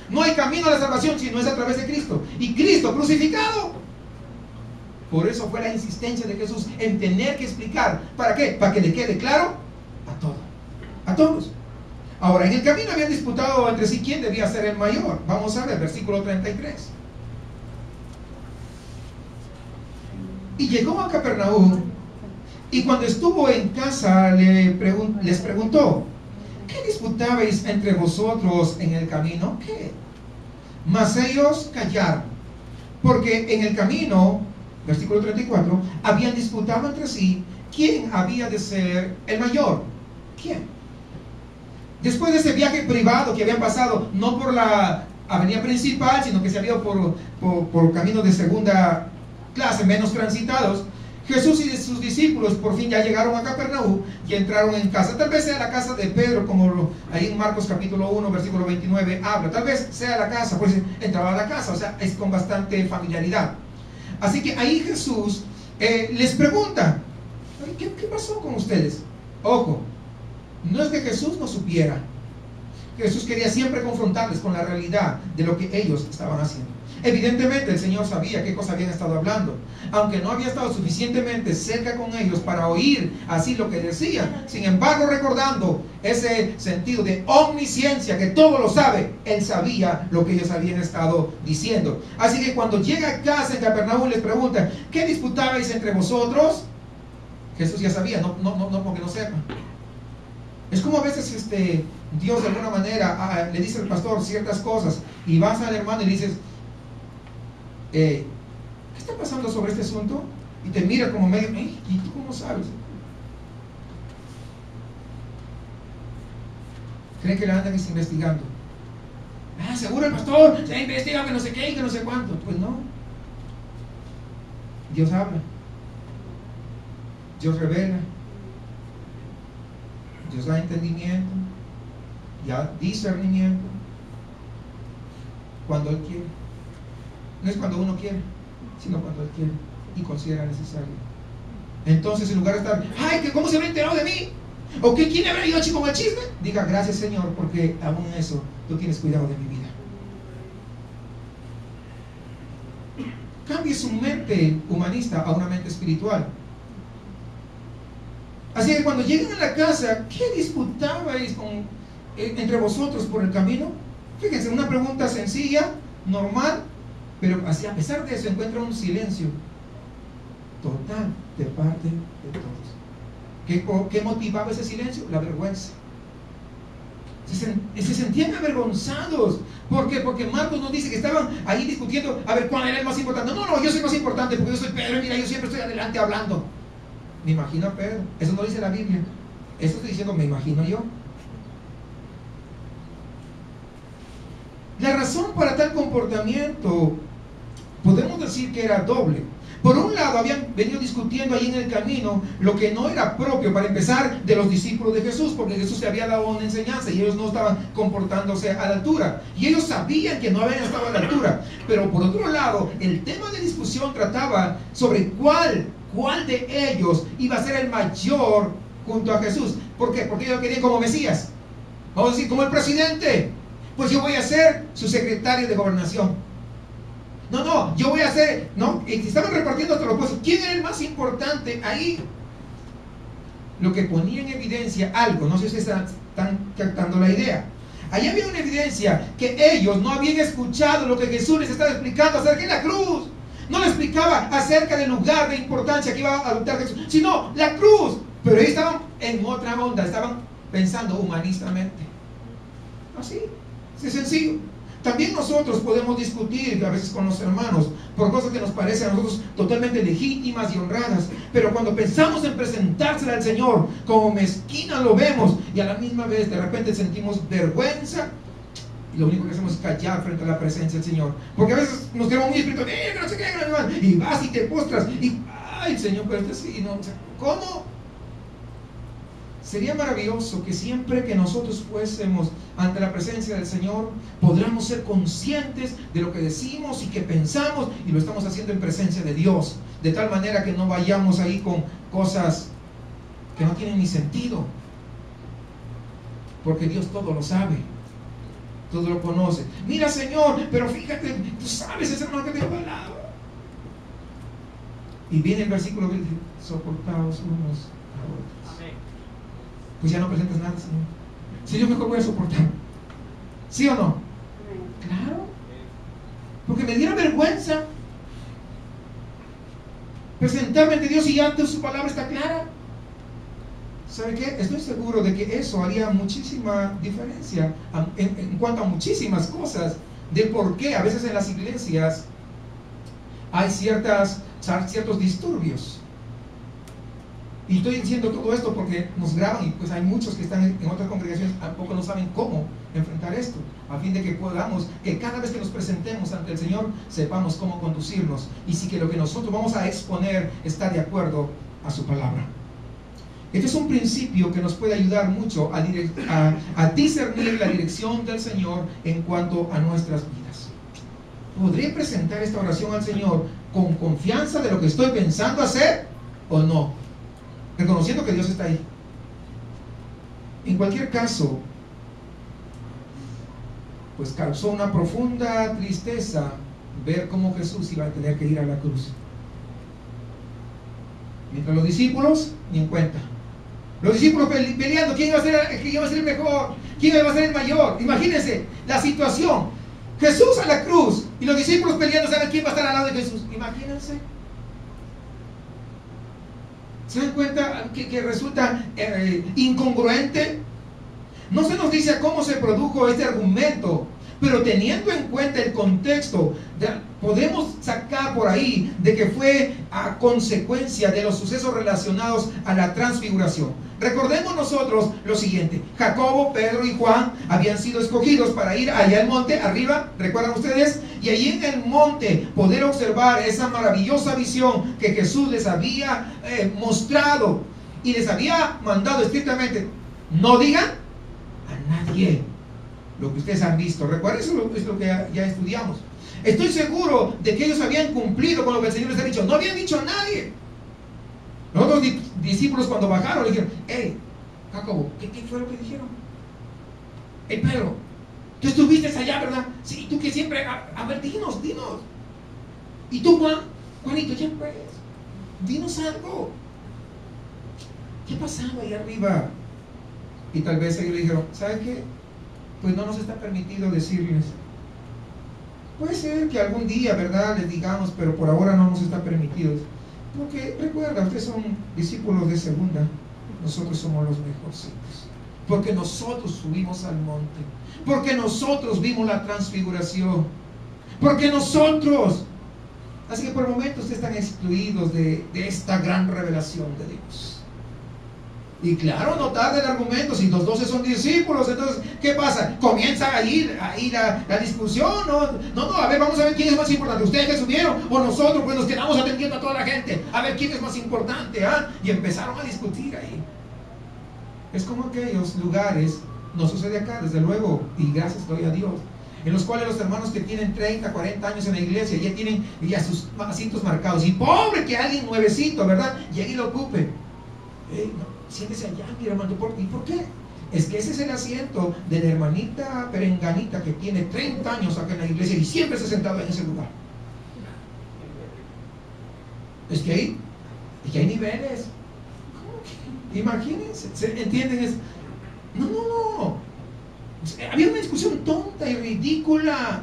No hay camino a la salvación si no es a través de Cristo, y Cristo crucificado. Por eso fue la insistencia de Jesús en tener que explicar. ¿Para qué? Para que le quede claro a todos. Ahora, en el camino habían disputado entre sí quién debía ser el mayor. Vamos a ver, versículo 33. Y llegó a Capernaum, y cuando estuvo en casa les preguntó: ¿qué disputabais entre vosotros en el camino? ¿Qué? Mas ellos callaron, porque en el camino, versículo 34, habían disputado entre sí quién había de ser el mayor. ¿Quién? Después de ese viaje privado que habían pasado, no por la avenida principal, sino que se había ido por caminos de segunda clase, menos transitados, Jesús y sus discípulos por fin ya llegaron a Capernaum y entraron en casa. Tal vez sea la casa de Pedro, como ahí en Marcos capítulo 1, versículo 29 habla. Tal vez sea la casa, pues entraba a la casa, o sea, es con bastante familiaridad. Así que ahí Jesús les pregunta: ¿qué pasó con ustedes? Ojo, no es que Jesús no supiera. Jesús quería siempre confrontarles con la realidad de lo que ellos estaban haciendo. Evidentemente el Señor sabía qué cosa habían estado hablando, aunque no había estado suficientemente cerca con ellos para oír así lo que decían. Sin embargo, recordando ese sentido de omnisciencia, que todo lo sabe, Él sabía lo que ellos habían estado diciendo. Así que cuando llega a casa en Capernaum les pregunta: ¿qué disputabais entre vosotros? Jesús ya sabía, no porque no sepa. Es como a veces Dios de alguna manera le dice al pastor ciertas cosas, y vas al hermano y le dices: ¿qué está pasando sobre este asunto? Y te mira como medio: ¿y tú cómo sabes? Creen que le andan investigando. Seguro el pastor se investiga que no sé qué y que no sé cuánto. Pues no. Dios habla, Dios revela, Dios da entendimiento, ya discernimiento, cuando Él quiere. No es cuando uno quiere, sino cuando Él quiere y considera necesario. Entonces, en lugar de estar: ¿cómo se habrá enterado de mí? ¿O quién habrá ido con el chisme? Diga: gracias, Señor, porque aún en eso tú tienes cuidado de mi vida. Cambie su mente humanista a una mente espiritual. Así que cuando lleguen a la casa, ¿qué disputabais entre vosotros por el camino? Fíjense, una pregunta sencilla, normal, pero a pesar de eso encuentra un silencio total de parte de todos. ¿Qué motivaba ese silencio? La vergüenza. Se sentían avergonzados. ¿Por qué? Porque Marcos nos dice que estaban ahí discutiendo a ver cuál era el más importante. No, yo soy más importante porque yo soy Pedro, y mira, yo siempre estoy adelante hablando. Me imagino a Pedro. Eso no dice la Biblia. Eso estoy diciendo, me imagino yo. La razón para tal comportamiento podemos decir que era doble. Por un lado, habían venido discutiendo ahí en el camino lo que no era propio, para empezar, de los discípulos de Jesús, porque Jesús le había dado una enseñanza y ellos no estaban comportándose a la altura, y ellos sabían que no habían estado a la altura. Pero por otro lado, el tema de discusión trataba sobre cuál de ellos iba a ser el mayor junto a Jesús. ¿Por qué? Porque ellos querían como Mesías. Vamos a decir, como el presidente. Pues yo voy a ser su secretario de gobernación. No, yo voy a ser, ¿no? Y estaban repartiendo hasta los puestos. ¿Quién era el más importante ahí? Lo que ponía en evidencia algo, no sé si están captando la idea. Ahí había una evidencia que ellos no habían escuchado lo que Jesús les estaba explicando acerca de la cruz. No le explicaba acerca del lugar de importancia que iba a adoptar Jesús, sino la cruz. Pero ellos estaban en otra onda, estaban pensando humanistamente. Así, es sencillo. También nosotros podemos discutir a veces con los hermanos por cosas que nos parecen a nosotros totalmente legítimas y honradas. Pero cuando pensamos en presentársela al Señor, como mezquina lo vemos, y a la misma vez de repente sentimos vergüenza, y lo único que hacemos es callar frente a la presencia del Señor. Porque a veces nos quedamos muy espirituales, que no sé qué, y vas y te postras, y ay Señor, pero este sí, no, ¿cómo? Sería maravilloso que siempre que nosotros fuésemos ante la presencia del Señor, podamos ser conscientes de lo que decimos y que pensamos, y lo estamos haciendo en presencia de Dios, de tal manera que no vayamos ahí con cosas que no tienen ni sentido, porque Dios todo lo sabe, todo lo conoce. Mira Señor, pero fíjate, tú sabes ese hermano que te ha hablado. Y viene el versículo que dice, soportaos unos a otros. Amén. Pues ya no presentas nada, Señor. Si yo mejor voy a soportar. ¿Sí o no? Claro. Porque me diera vergüenza presentarme ante Dios y ya su palabra está clara. ¿Sabe qué? Estoy seguro de que eso haría muchísima diferencia en cuanto a muchísimas cosas de por qué a veces en las iglesias hay ciertos disturbios. Y estoy diciendo todo esto porque nos graban y pues hay muchos que están en otras congregaciones tampoco no saben cómo enfrentar esto, a fin de que podamos, que cada vez que nos presentemos ante el Señor sepamos cómo conducirnos y si que lo que nosotros vamos a exponer está de acuerdo a su palabra. Este es un principio que nos puede ayudar mucho a discernir la dirección del Señor en cuanto a nuestras vidas. ¿Podré presentar esta oración al Señor con confianza de lo que estoy pensando hacer o no? Reconociendo que Dios está ahí. En cualquier caso, pues causó una profunda tristeza ver cómo Jesús iba a tener que ir a la cruz. Mientras los discípulos, ni en cuenta. Los discípulos peleando, ¿quién iba a ser el mejor? ¿Quién iba a ser el mayor? Imagínense la situación. Jesús a la cruz y los discípulos peleando, ¿saben quién va a estar al lado de Jesús? Imagínense. ¿Se dan cuenta que resulta incongruente? No se nos dice cómo se produjo este argumento, pero teniendo en cuenta el contexto, podemos sacar por ahí de que fue a consecuencia de los sucesos relacionados a la transfiguración. Recordemos nosotros lo siguiente: Jacobo, Pedro y Juan habían sido escogidos para ir allá al monte, arriba, ¿recuerdan ustedes? Y allí en el monte poder observar esa maravillosa visión que Jesús les había mostrado y les había mandado estrictamente: no digan a nadie lo que ustedes han visto. Recuerden, eso es lo que ya estudiamos. Estoy seguro de que ellos habían cumplido con lo que el Señor les ha dicho. No habían dicho a nadie. Los otros discípulos cuando bajaron le dijeron: hey, Jacobo, ¿qué fue lo que dijeron? Hey, Pedro, tú estuviste allá, ¿verdad? Sí, tú que siempre, a ver, dinos. Y tú, Juanito, ya pues, dinos algo. ¿Qué pasaba ahí arriba? Y tal vez ellos le dijeron: ¿sabes qué? Pues no nos está permitido decirles. Puede ser que algún día, ¿verdad?, les digamos, pero por ahora no nos está permitido. Porque recuerda, ustedes son discípulos de segunda, nosotros somos los mejorcitos. Porque nosotros subimos al monte, porque nosotros vimos la transfiguración, porque nosotros. Así que por el momento ustedes están excluidos de esta gran revelación de Dios. Y claro, no tarda el argumento. Si los 12 son discípulos, entonces, ¿qué pasa? Comienza ahí la discusión. No, a ver, vamos a ver quién es más importante. ¿Ustedes que subieron o nosotros? Pues nos quedamos atendiendo a toda la gente. A ver quién es más importante, ¿ah? Y empezaron a discutir ahí. Es como aquellos lugares, no sucede acá, desde luego, y gracias doy a Dios, en los cuales los hermanos que tienen 30, 40 años en la iglesia ya tienen ya sus asientos marcados. Y pobre que alguien nuevecito, ¿verdad?, llegue y lo ocupe. No, siéntese allá, mi hermano. ¿Y por qué? Es que ese es el asiento de la hermanita perenganita que tiene 30 años acá en la iglesia y siempre se ha sentado en ese lugar. Es que hay niveles. Imagínense, ¿entienden? No. Había una discusión tonta y ridícula,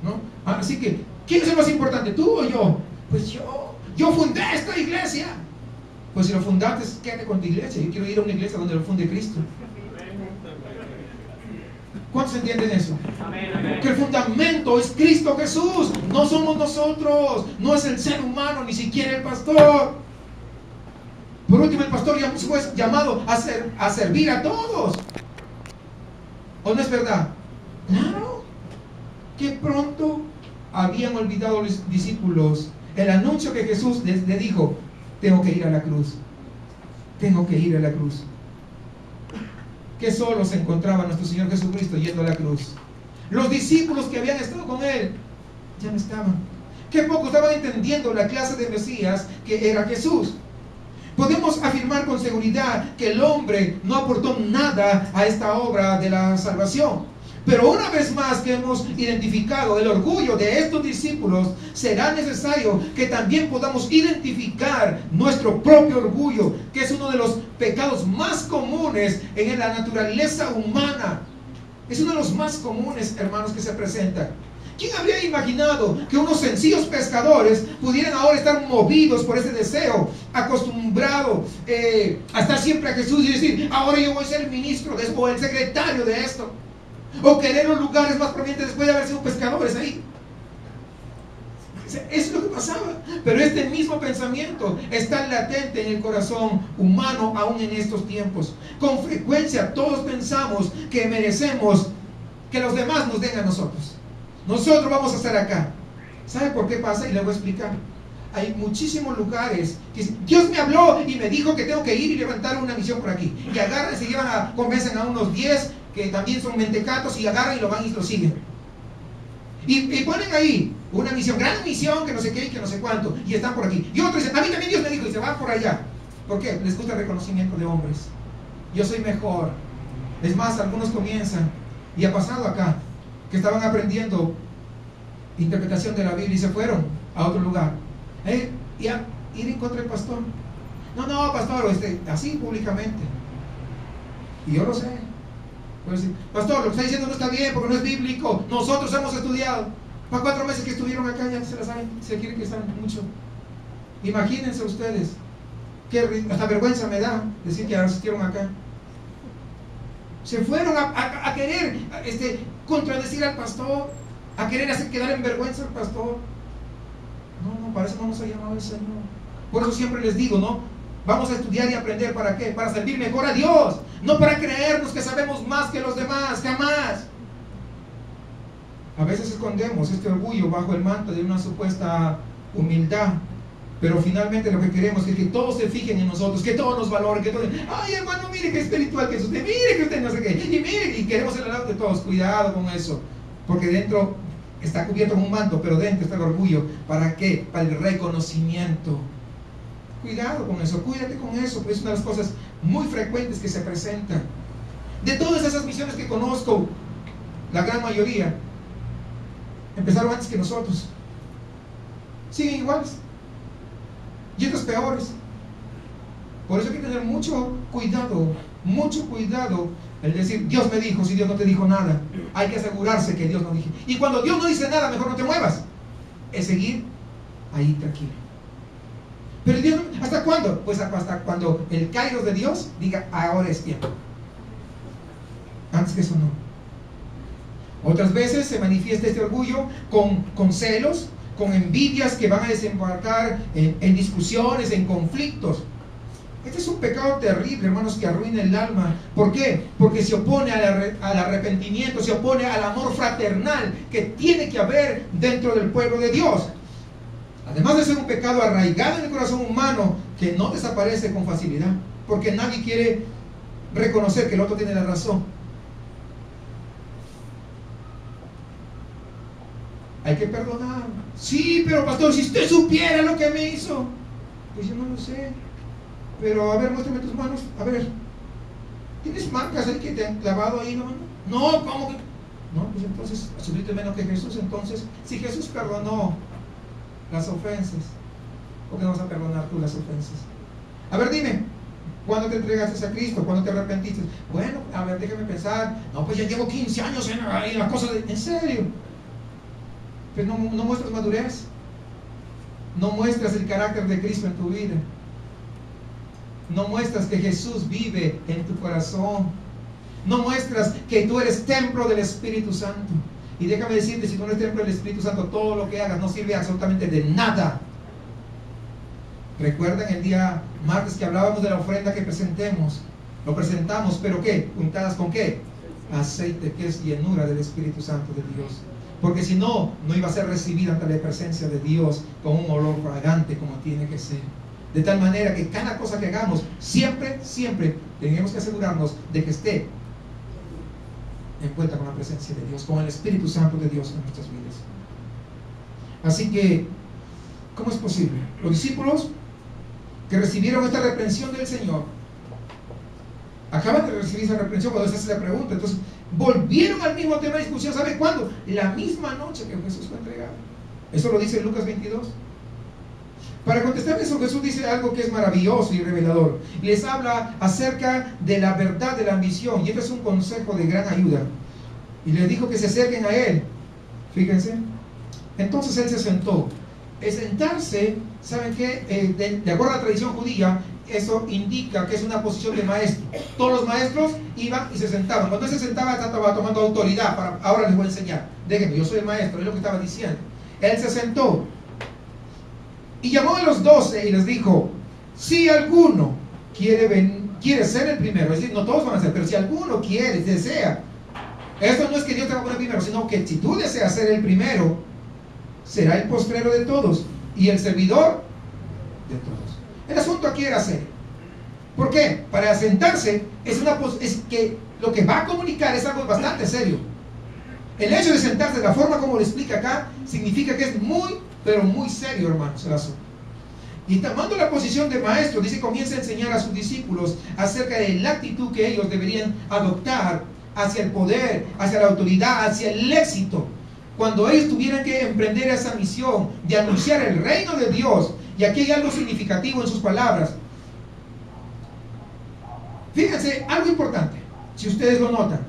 ¿no? Así que, ¿quién es el más importante, tú o yo? Pues yo fundé esta iglesia. Pues si lo fundaste, quédate con tu iglesia. Yo quiero ir a una iglesia donde lo funde Cristo. ¿Cuántos entienden eso? Amén, amén. Que el fundamento es Cristo Jesús, no somos nosotros, no es el ser humano, ni siquiera el pastor. Por último, el pastor fue llamado a servir a todos. ¿O no es verdad? Claro. Que pronto habían olvidado los discípulos el anuncio que Jesús les dijo: tengo que ir a la cruz, tengo que ir a la cruz. Que solo se encontraba nuestro Señor Jesucristo yendo a la cruz. Los discípulos que habían estado con Él ya no estaban. Que poco estaban entendiendo la clase de Mesías que era Jesús. Podemos afirmar con seguridad que el hombre no aportó nada a esta obra de la salvación. Pero una vez más que hemos identificado el orgullo de estos discípulos, será necesario que también podamos identificar nuestro propio orgullo, que es uno de los pecados más comunes en la naturaleza humana. Es uno de los más comunes, hermanos, que se presentan. ¿Quién habría imaginado que unos sencillos pescadores pudieran ahora estar movidos por ese deseo, acostumbrado a estar siempre a Jesús y decir: ahora yo voy a ser el ministro de esto, o el secretario de esto? O querer los lugares más prominentes después de haber sido pescadores ahí. Eso es lo que pasaba. Pero este mismo pensamiento está latente en el corazón humano aún en estos tiempos. Con frecuencia todos pensamos que merecemos que los demás nos den a nosotros. Nosotros vamos a estar acá. ¿Sabe por qué pasa? Y le voy a explicar. Hay muchísimos lugares que Dios me habló y me dijo que tengo que ir y levantar una misión por aquí. Y agarran, se llevan convencen a unos 10 que también son mentecatos, y agarran y lo van y lo siguen. Y ponen ahí una misión, gran misión, que no sé qué y que no sé cuánto, y están por aquí. Y otros dicen: a mí también Dios me dijo, y se van por allá. ¿Por qué? Les gusta el reconocimiento de hombres. Yo soy mejor. Es más, algunos comienzan, y ha pasado acá, que estaban aprendiendo interpretación de la Biblia y se fueron a otro lugar. Y a ir en contra del pastor. No, pastor, así públicamente. Y yo lo sé. Pastor, lo que está diciendo no está bien porque no es bíblico. Nosotros hemos estudiado. Para 4 meses que estuvieron acá ya se la saben, se quieren que están mucho. Imagínense ustedes, que hasta vergüenza me da decir que asistieron acá. Se fueron a querer contradecir al pastor, a querer hacer quedar en vergüenza al pastor. No, para eso no nos ha llamado el Señor. Por eso siempre les digo, ¿no? Vamos a estudiar y aprender, ¿para qué? Para servir mejor a Dios, no para creernos que sabemos más que los demás, jamás. A veces escondemos este orgullo bajo el manto de una supuesta humildad, pero finalmente lo que queremos es que todos se fijen en nosotros, que todos nos valoren, que todos: ay, hermano, mire qué espiritual que es usted, mire que usted no sé qué, y mire, y queremos el lado de todos. Cuidado con eso, porque dentro está cubierto con un manto, pero dentro está el orgullo. ¿Para qué? Para el reconocimiento. Cuidado con eso, cuídate con eso, porque es una de las cosas muy frecuentes que se presentan. De todas esas misiones que conozco, la gran mayoría empezaron antes que nosotros. Siguen iguales, y otros peores. Por eso hay que tener mucho cuidado el decir: Dios me dijo, si Dios no te dijo nada. Hay que asegurarse que Dios no dijo. Y cuando Dios no dice nada, mejor no te muevas. Es seguir ahí tranquilo. Pero Dios, ¿hasta cuándo? Pues hasta cuando el kairos de Dios diga: ahora es tiempo. Antes que eso no. Otras veces se manifiesta este orgullo con celos, con envidias que van a desembarcar en discusiones, en conflictos. Este es un pecado terrible, hermanos, que arruina el alma. ¿Por qué? Porque se opone al arrepentimiento, se opone al amor fraternal que tiene que haber dentro del pueblo de Dios. Además de ser un pecado arraigado en el corazón humano que no desaparece con facilidad, porque nadie quiere reconocer que el otro tiene la razón. Hay que perdonar. Sí, pero pastor, si usted supiera lo que me hizo. Pues yo no lo sé. Pero a ver, muéstrame tus manos. A ver, ¿tienes marcas ahí que te han clavado ahí, no? No, ¿cómo que? No, pues entonces, subiste menos que Jesús. Entonces, si Jesús perdonó las ofensas, ¿por qué no vas a perdonar tú las ofensas? A ver, dime, ¿cuándo te entregaste a Cristo? ¿Cuándo te arrepentiste? Bueno, a ver, déjame pensar. No, pues ya llevo 15 años en la cosa de... ¿En serio? Pues no muestras madurez, no muestras el carácter de Cristo en tu vida, no muestras que Jesús vive en tu corazón. No muestras que tú eres templo del Espíritu Santo. Y déjame decirte, si tú no eres templo del Espíritu Santo, todo lo que hagas no sirve absolutamente de nada. ¿Recuerdan el día martes que hablábamos de la ofrenda que presentemos? Lo presentamos, pero ¿qué? ¿Untadas con qué? Aceite, que es llenura del Espíritu Santo de Dios. Porque si no, no iba a ser recibida ante la presencia de Dios con un olor fragante como tiene que ser. De tal manera que cada cosa que hagamos, siempre tenemos que asegurarnos de que esté en cuenta con la presencia de Dios, con el Espíritu Santo de Dios en nuestras vidas. Así que, ¿cómo es posible? Los discípulos que recibieron esta reprensión del Señor, acaban de recibir esa reprensión cuando se hace la pregunta, entonces volvieron al mismo tema de discusión. ¿Sabe cuándo? La misma noche que Jesús fue entregado. Eso lo dice Lucas 22. Para contestar eso, Jesús dice algo que es maravilloso y revelador. Les habla acerca de la verdad de la ambición, y este es un consejo de gran ayuda. Y les dijo que se acerquen a Él. Fíjense. Entonces Él se sentó. El sentarse, ¿saben qué? De acuerdo a la tradición judía, eso indica que es una posición de maestro. Todos los maestros iban y se sentaban. Cuando Él se sentaba, estaba tomando autoridad. Ahora les voy a enseñar. Déjenme, yo soy el maestro, es lo que estaba diciendo. Él se sentó y llamó a los 12 y les dijo: si alguno quiere ser el primero, es decir, no todos van a ser, pero si alguno quiere, desea, esto no es que Dios te va a poner primero, sino que si tú deseas ser el primero, será el postrero de todos y el servidor de todos. El asunto aquí era serio. ¿Por qué? Para sentarse es que lo que va a comunicar es algo bastante serio. El hecho de sentarse de la forma como lo explica acá significa que es muy, pero muy serio, hermanos, el asunto. Y tomando la posición de maestro, dice, comienza a enseñar a sus discípulos acerca de la actitud que ellos deberían adoptar hacia el poder, hacia la autoridad, hacia el éxito. Cuando ellos tuvieran que emprender esa misión de anunciar el reino de Dios. Y aquí hay algo significativo en sus palabras. Fíjense, algo importante, si ustedes lo notan.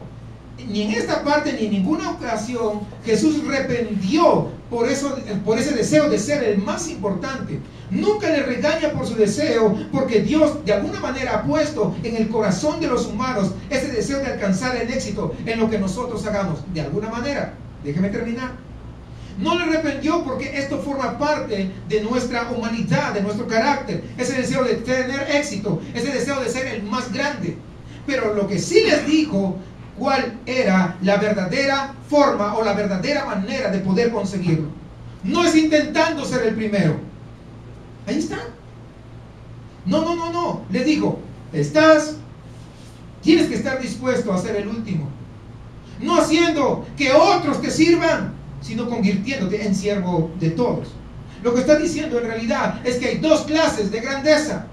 Ni en esta parte ni en ninguna ocasión Jesús reprendió por ese deseo de ser el más importante. Nunca le regaña por su deseo, porque Dios de alguna manera ha puesto en el corazón de los humanos ese deseo de alcanzar el éxito en lo que nosotros hagamos. De alguna manera, déjeme terminar. No le reprendió porque esto forma parte de nuestra humanidad, de nuestro carácter, ese deseo de tener éxito, ese deseo de ser el más grande. Pero lo que sí les dijo, cuál era la verdadera forma o la verdadera manera de poder conseguirlo. No es intentando ser el primero. Ahí está. No. Le digo, tienes que estar dispuesto a ser el último. No haciendo que otros te sirvan, sino convirtiéndote en siervo de todos. Lo que está diciendo en realidad es que hay dos clases de grandeza,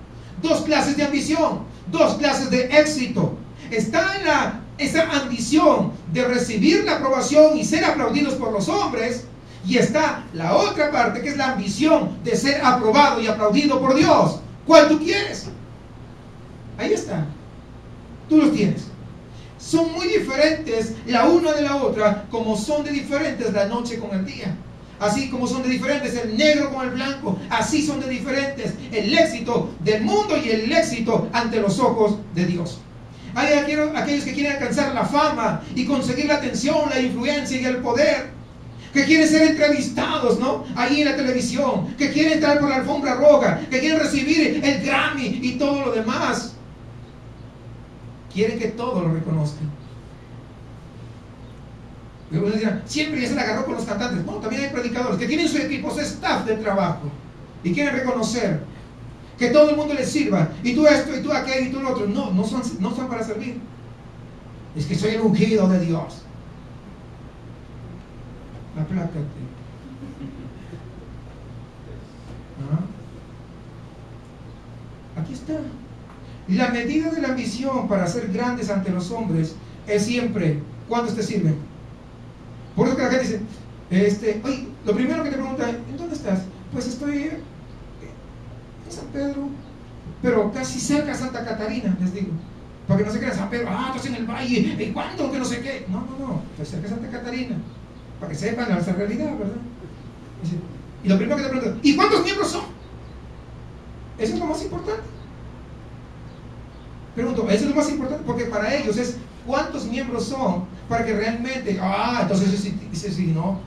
dos clases de ambición, dos clases de éxito. Está esa ambición de recibir la aprobación y ser aplaudidos por los hombres, y está la otra parte que es la ambición de ser aprobado y aplaudido por Dios. ¿Cuál tú quieres? Ahí está. Tú los tienes. Son muy diferentes la una de la otra, como son de diferentes la noche con el día. Así como son de diferentes el negro con el blanco, así son de diferentes el éxito del mundo y el éxito ante los ojos de Dios. Hay aquellos que quieren alcanzar la fama y conseguir la atención, la influencia y el poder, que quieren ser entrevistados, ¿no?, ahí en la televisión, que quieren entrar por la alfombra roja, que quieren recibir el Grammy y todo lo demás. Quieren que todos lo reconozcan. Y uno dirá, siempre ya se la agarró con los cantantes. No, también hay predicadores que tienen su equipo, su staff de trabajo, y quieren reconocer que todo el mundo les sirva, y tú esto, y tú aquello, y tú lo otro. No son para servir. Es que soy el ungido de Dios. Aplácate. Aquí está. La medida de la ambición para ser grandes ante los hombres es siempre, ¿cuántos te sirven? Por eso que la gente dice, oye, lo primero que te pregunta, ¿en dónde estás? Pues estoy en San Pedro, pero casi cerca de Santa Catarina, les digo. Para que no se crean, San Pedro, estás en el valle, ¿y cuándo? Que no sé qué. No, estoy cerca de Santa Catarina. Para que sepan la realidad, ¿verdad? Y lo primero que te preguntan, ¿y cuántos miembros son? Eso es lo más importante. Pregunto, eso es lo más importante, porque para ellos es cuántos miembros son para que realmente, entonces dice sí, no.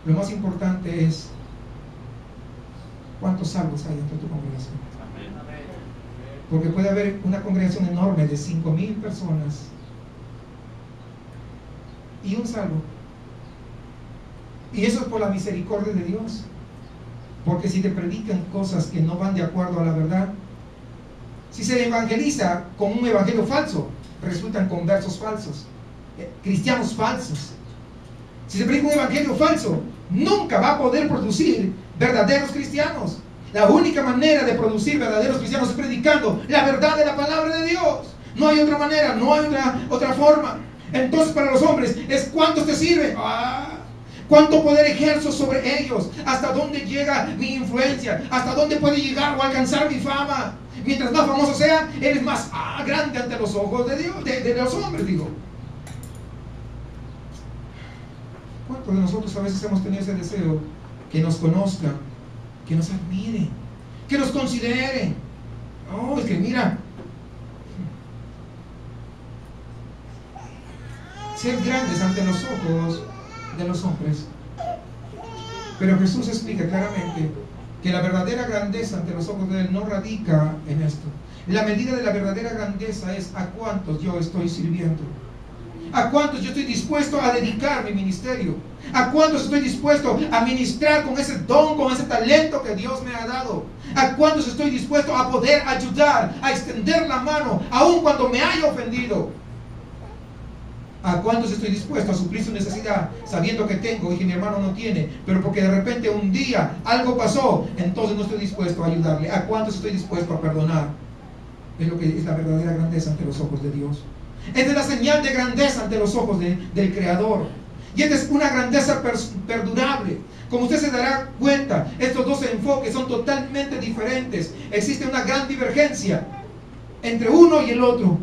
Lo más importante es cuántos salvos hay dentro de tu congregación. Porque puede haber una congregación enorme de 5,000 personas y un salvo. Y eso es por la misericordia de Dios. Porque si te predican cosas que no van de acuerdo a la verdad, si se evangeliza con un evangelio falso, resultan conversos falsos, cristianos falsos. Si se predica un evangelio falso, nunca va a poder producir verdaderos cristianos. La única manera de producir verdaderos cristianos es predicando la verdad de la palabra de Dios. No hay otra manera, no hay otra forma. Entonces para los hombres es cuántos te sirven. ¿Cuánto poder ejerzo sobre ellos? ¿Hasta dónde llega mi influencia? ¿Hasta dónde puede llegar o alcanzar mi fama? Mientras más famoso sea, eres más grande ante los ojos de Dios, de los hombres, digo. ¿Cuántos de nosotros a veces hemos tenido ese deseo? Que nos conozcan, que nos admiren, que nos consideren. Es que mira, ser grandes ante los ojos de los hombres. Pero Jesús explica claramente que la verdadera grandeza ante los ojos de Él no radica en esto. La medida de la verdadera grandeza es a cuántos yo estoy sirviendo, a cuántos yo estoy dispuesto a dedicar mi ministerio, a cuántos estoy dispuesto a ministrar con ese don, con ese talento que Dios me ha dado, a cuántos estoy dispuesto a poder ayudar, a extender la mano aun cuando me haya ofendido. ¿A cuántos estoy dispuesto a suplir su necesidad sabiendo que tengo y que mi hermano no tiene, pero porque de repente un día algo pasó, entonces no estoy dispuesto a ayudarle? ¿A cuántos estoy dispuesto a perdonar? Es lo que es la verdadera grandeza ante los ojos de Dios. Esta es la señal de grandeza ante los ojos del Creador. Y esta es una grandeza perdurable. Como usted se dará cuenta, estos dos enfoques son totalmente diferentes. Existe una gran divergencia entre uno y el otro.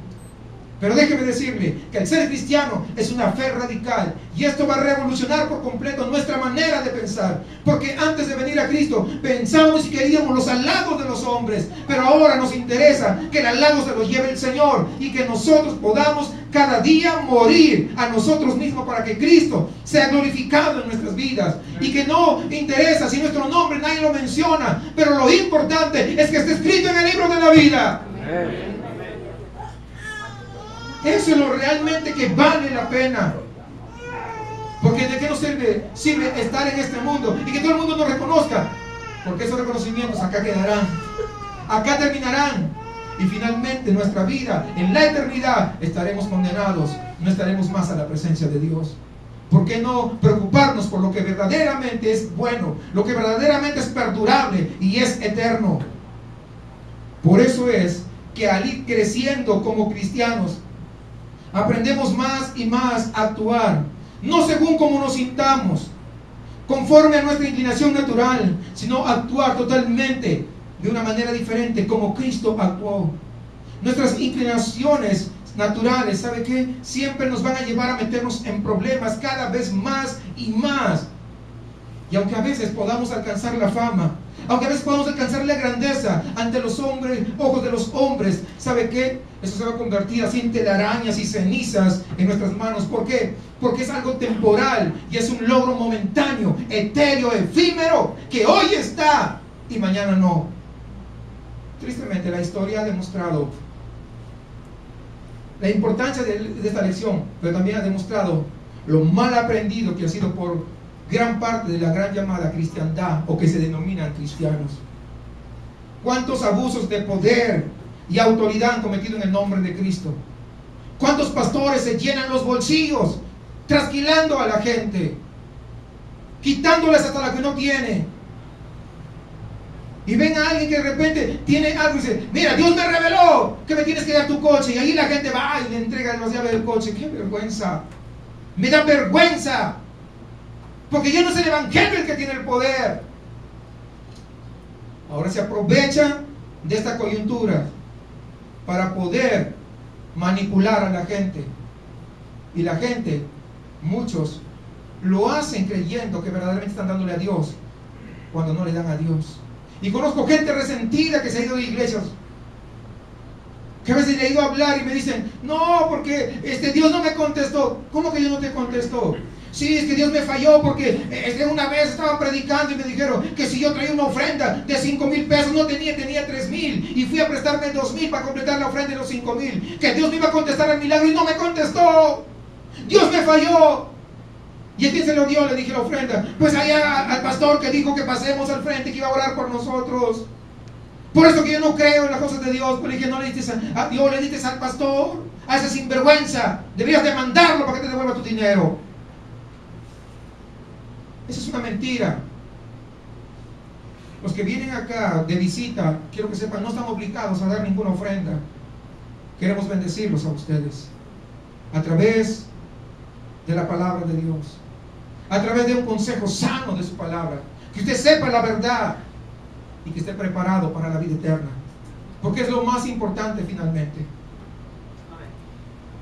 Pero déjeme decirle que el ser cristiano es una fe radical, y esto va a revolucionar por completo nuestra manera de pensar. Porque antes de venir a Cristo pensábamos y queríamos los halagos de los hombres, pero ahora nos interesa que el halago se lo lleve el Señor, y que nosotros podamos cada día morir a nosotros mismos para que Cristo sea glorificado en nuestras vidas. Y que no interesa si nuestro nombre nadie lo menciona, pero lo importante es que esté escrito en el libro de la vida. Amén. Eso es lo realmente que vale la pena. Porque ¿de qué nos sirve estar en este mundo y que todo el mundo nos reconozca? Porque esos reconocimientos acá quedarán, acá terminarán, y finalmente nuestra vida en la eternidad estaremos condenados, no estaremos más a la presencia de Dios. ¿Por qué no preocuparnos por lo que verdaderamente es bueno, lo que verdaderamente es perdurable y es eterno? Por eso es que al ir creciendo como cristianos, aprendemos más y más a actuar, no según como nos sintamos, conforme a nuestra inclinación natural, sino actuar totalmente de una manera diferente como Cristo actuó. Nuestras inclinaciones naturales, ¿sabe qué? Siempre nos van a llevar a meternos en problemas cada vez más y más. Y aunque a veces podamos alcanzar la fama, aunque a veces podamos alcanzar la grandeza ante los hombres, ojos de los hombres, ¿sabe qué? Eso se va a convertir así en telarañas y cenizas en nuestras manos. ¿Por qué? Porque es algo temporal y es un logro momentáneo, etéreo, efímero, que hoy está y mañana no. Tristemente la historia ha demostrado la importancia de esta lección, pero también ha demostrado lo mal aprendido que ha sido por gran parte de la gran llamada cristiandad, o que se denominan cristianos. ¿Cuántos abusos de poder y autoridad han cometido en el nombre de Cristo? ¿Cuántos pastores se llenan los bolsillos trasquilando a la gente, quitándoles hasta la que no tiene? Y ven a alguien que de repente tiene algo y dice: mira, Dios me reveló que me tienes que dar tu coche, y ahí la gente va y le entrega las llaves del coche. ¡Qué vergüenza! Me da vergüenza, porque ya no es el evangelio el que tiene el poder. Ahora se aprovechan de esta coyuntura para poder manipular a la gente. Y la gente, muchos, lo hacen creyendo que verdaderamente están dándole a Dios, cuando no le dan a Dios. Y conozco gente resentida que se ha ido de iglesias Que a veces le he ido a hablar y me dicen, no, porque Dios no me contestó. ¿Cómo que Dios no te contestó? Sí, es que Dios me falló porque una vez estaba predicando y me dijeron que si yo traía una ofrenda de 5,000 pesos, no tenía 3,000, y fui a prestarme 2,000 para completar la ofrenda de los 5,000, que Dios me iba a contestar el milagro y no me contestó. Dios me falló. ¿Y a quién se lo dio? Le dije la ofrenda. Pues allá al pastor que dijo que pasemos al frente, que iba a orar por nosotros. Por eso que yo no creo en las cosas de Dios. Pues le dije, no le diste a Dios, le diste al pastor, a ese sinvergüenza. Deberías demandarlo para que te devuelva tu dinero. Esa es una mentira. Los que vienen acá de visita, quiero que sepan, no están obligados a dar ninguna ofrenda. Queremos bendecirlos a ustedes a través de la palabra de Dios, a través de un consejo sano de su palabra, que usted sepa la verdad y que esté preparado para la vida eterna, porque es lo más importante finalmente.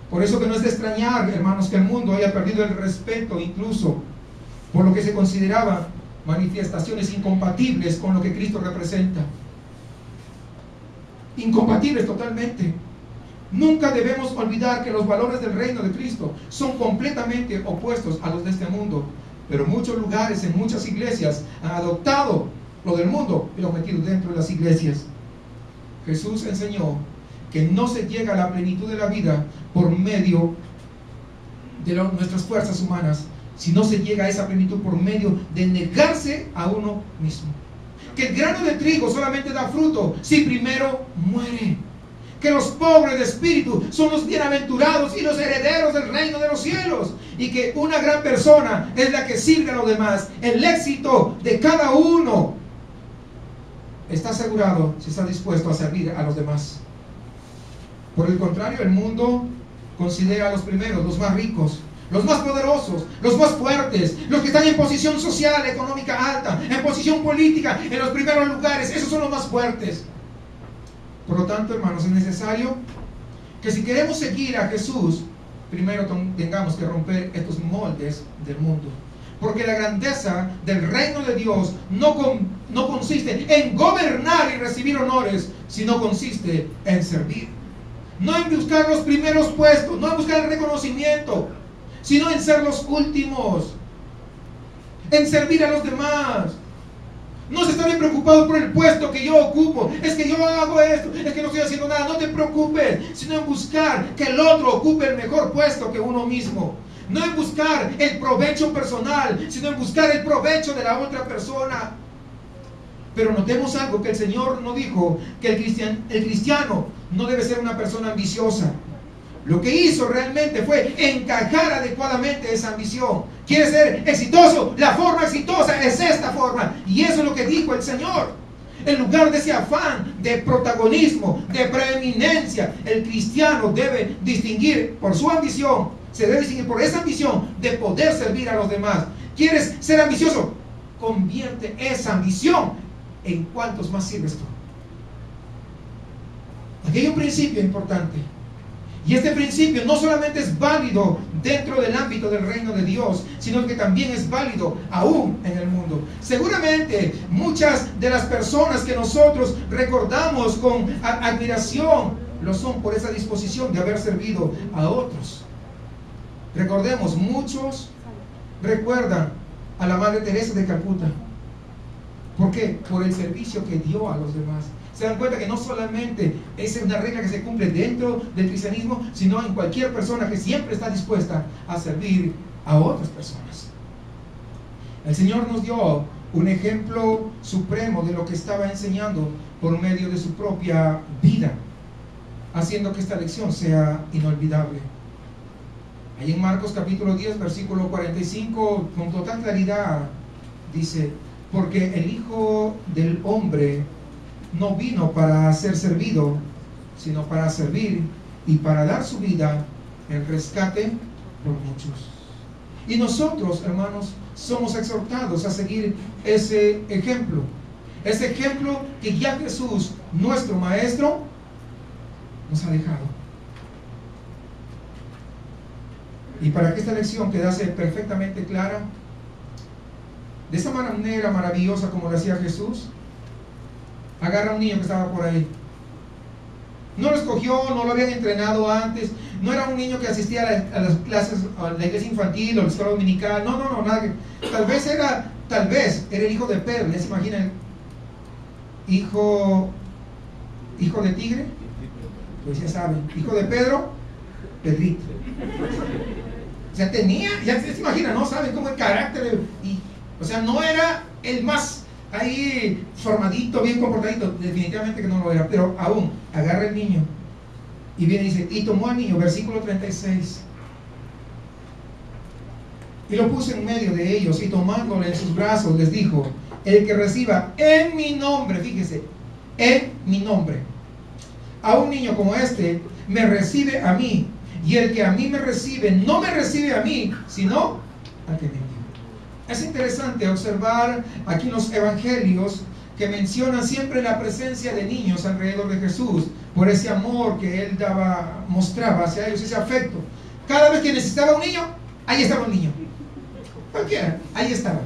Por eso que no es de extrañar, hermanos, que el mundo haya perdido el respeto incluso por lo que se consideraba manifestaciones incompatibles con lo que Cristo representa. Incompatibles totalmente. Nunca debemos olvidar que los valores del reino de Cristo son completamente opuestos a los de este mundo. Pero muchos lugares, en muchas iglesias, han adoptado lo del mundo y lo han metido dentro de las iglesias. Jesús enseñó que no se llega a la plenitud de la vida por medio de nuestras fuerzas humanas, sino se llega a esa plenitud por medio de negarse a uno mismo. Que el grano de trigo solamente da fruto si primero muere. Que los pobres de espíritu son los bienaventurados y los herederos del reino de los cielos. Y que una gran persona es la que sirve a los demás. El éxito de cada uno está asegurado si está dispuesto a servir a los demás. Por el contrario, el mundo considera a los primeros, los más ricos, los más poderosos, los más fuertes, los que están en posición social, económica alta, en posición política, en los primeros lugares. Esos son los más fuertes. Por lo tanto, hermanos, es necesario que si queremos seguir a Jesús, primero tengamos que romper estos moldes del mundo. Porque la grandeza del reino de Dios no consiste en gobernar y recibir honores, sino consiste en servir. No en buscar los primeros puestos, no en buscar el reconocimiento, sino en ser los últimos, en servir a los demás. No se está bien preocupado por el puesto que yo ocupo. Es que yo hago esto, es que no estoy haciendo nada. No te preocupes, sino en buscar que el otro ocupe el mejor puesto que uno mismo. No en buscar el provecho personal, sino en buscar el provecho de la otra persona. Pero notemos algo que el Señor no dijo, que el cristiano no debe ser una persona ambiciosa. Lo que hizo realmente fue encajar adecuadamente esa ambición. ¿Quiere ser exitoso? La forma exitosa es esta forma. Y eso es lo que dijo el Señor. En lugar de ese afán de protagonismo, de preeminencia, el cristiano debe distinguir por su ambición. Se debe distinguir por esa ambición de poder servir a los demás. ¿Quieres ser ambicioso? Convierte esa ambición en cuántos más sirves tú. Aquí hay un principio importante. Y este principio no solamente es válido dentro del ámbito del reino de Dios, sino que también es válido aún en el mundo. Seguramente muchas de las personas que nosotros recordamos con admiración lo son por esa disposición de haber servido a otros. Recordemos, muchos recuerdan a la Madre Teresa de Calcuta. ¿Por qué? Por el servicio que dio a los demás. Se dan cuenta que no solamente es una regla que se cumple dentro del cristianismo, sino en cualquier persona que siempre está dispuesta a servir a otras personas. El Señor nos dio un ejemplo supremo de lo que estaba enseñando por medio de su propia vida, haciendo que esta lección sea inolvidable. Ahí en Marcos capítulo 10, versículo 45, con total claridad dice: porque el Hijo del Hombre no vino para ser servido, sino para servir y para dar su vida en rescate por muchos. Y nosotros, hermanos, somos exhortados a seguir ese ejemplo que ya Jesús, nuestro Maestro, nos ha dejado. Y para que esta lección quedase perfectamente clara, de esa manera maravillosa como lo hacía Jesús, agarra a un niño que estaba por ahí No lo escogió, no lo habían entrenado antes, no era un niño que asistía a las clases, a la iglesia infantil o a la escuela dominical, no, nada que, tal vez era el hijo de Pedro. ¿Ya se imaginan? Hijo de tigre, pues ya saben, hijo de Pedro, Pedrito. O sea, tenía, ya se imaginan, ¿no? Saben cómo el carácter, o sea, no era el más ahí formadito, bien comportadito, definitivamente que no lo era, pero aún, agarra el niño y viene y dice, y tomó al niño, versículo 36, y lo puso en medio de ellos, y tomándole en sus brazos les dijo, el que reciba en mi nombre, fíjese, en mi nombre, a un niño como este, me recibe a mí, y el que a mí me recibe, no me recibe a mí, sino al que me envió. Es interesante observar aquí en los evangelios que mencionan siempre la presencia de niños alrededor de Jesús, por ese amor que él mostraba hacia ellos, ese afecto. Cada vez que necesitaba un niño, ahí estaba un niño. Cualquiera, ahí estaba,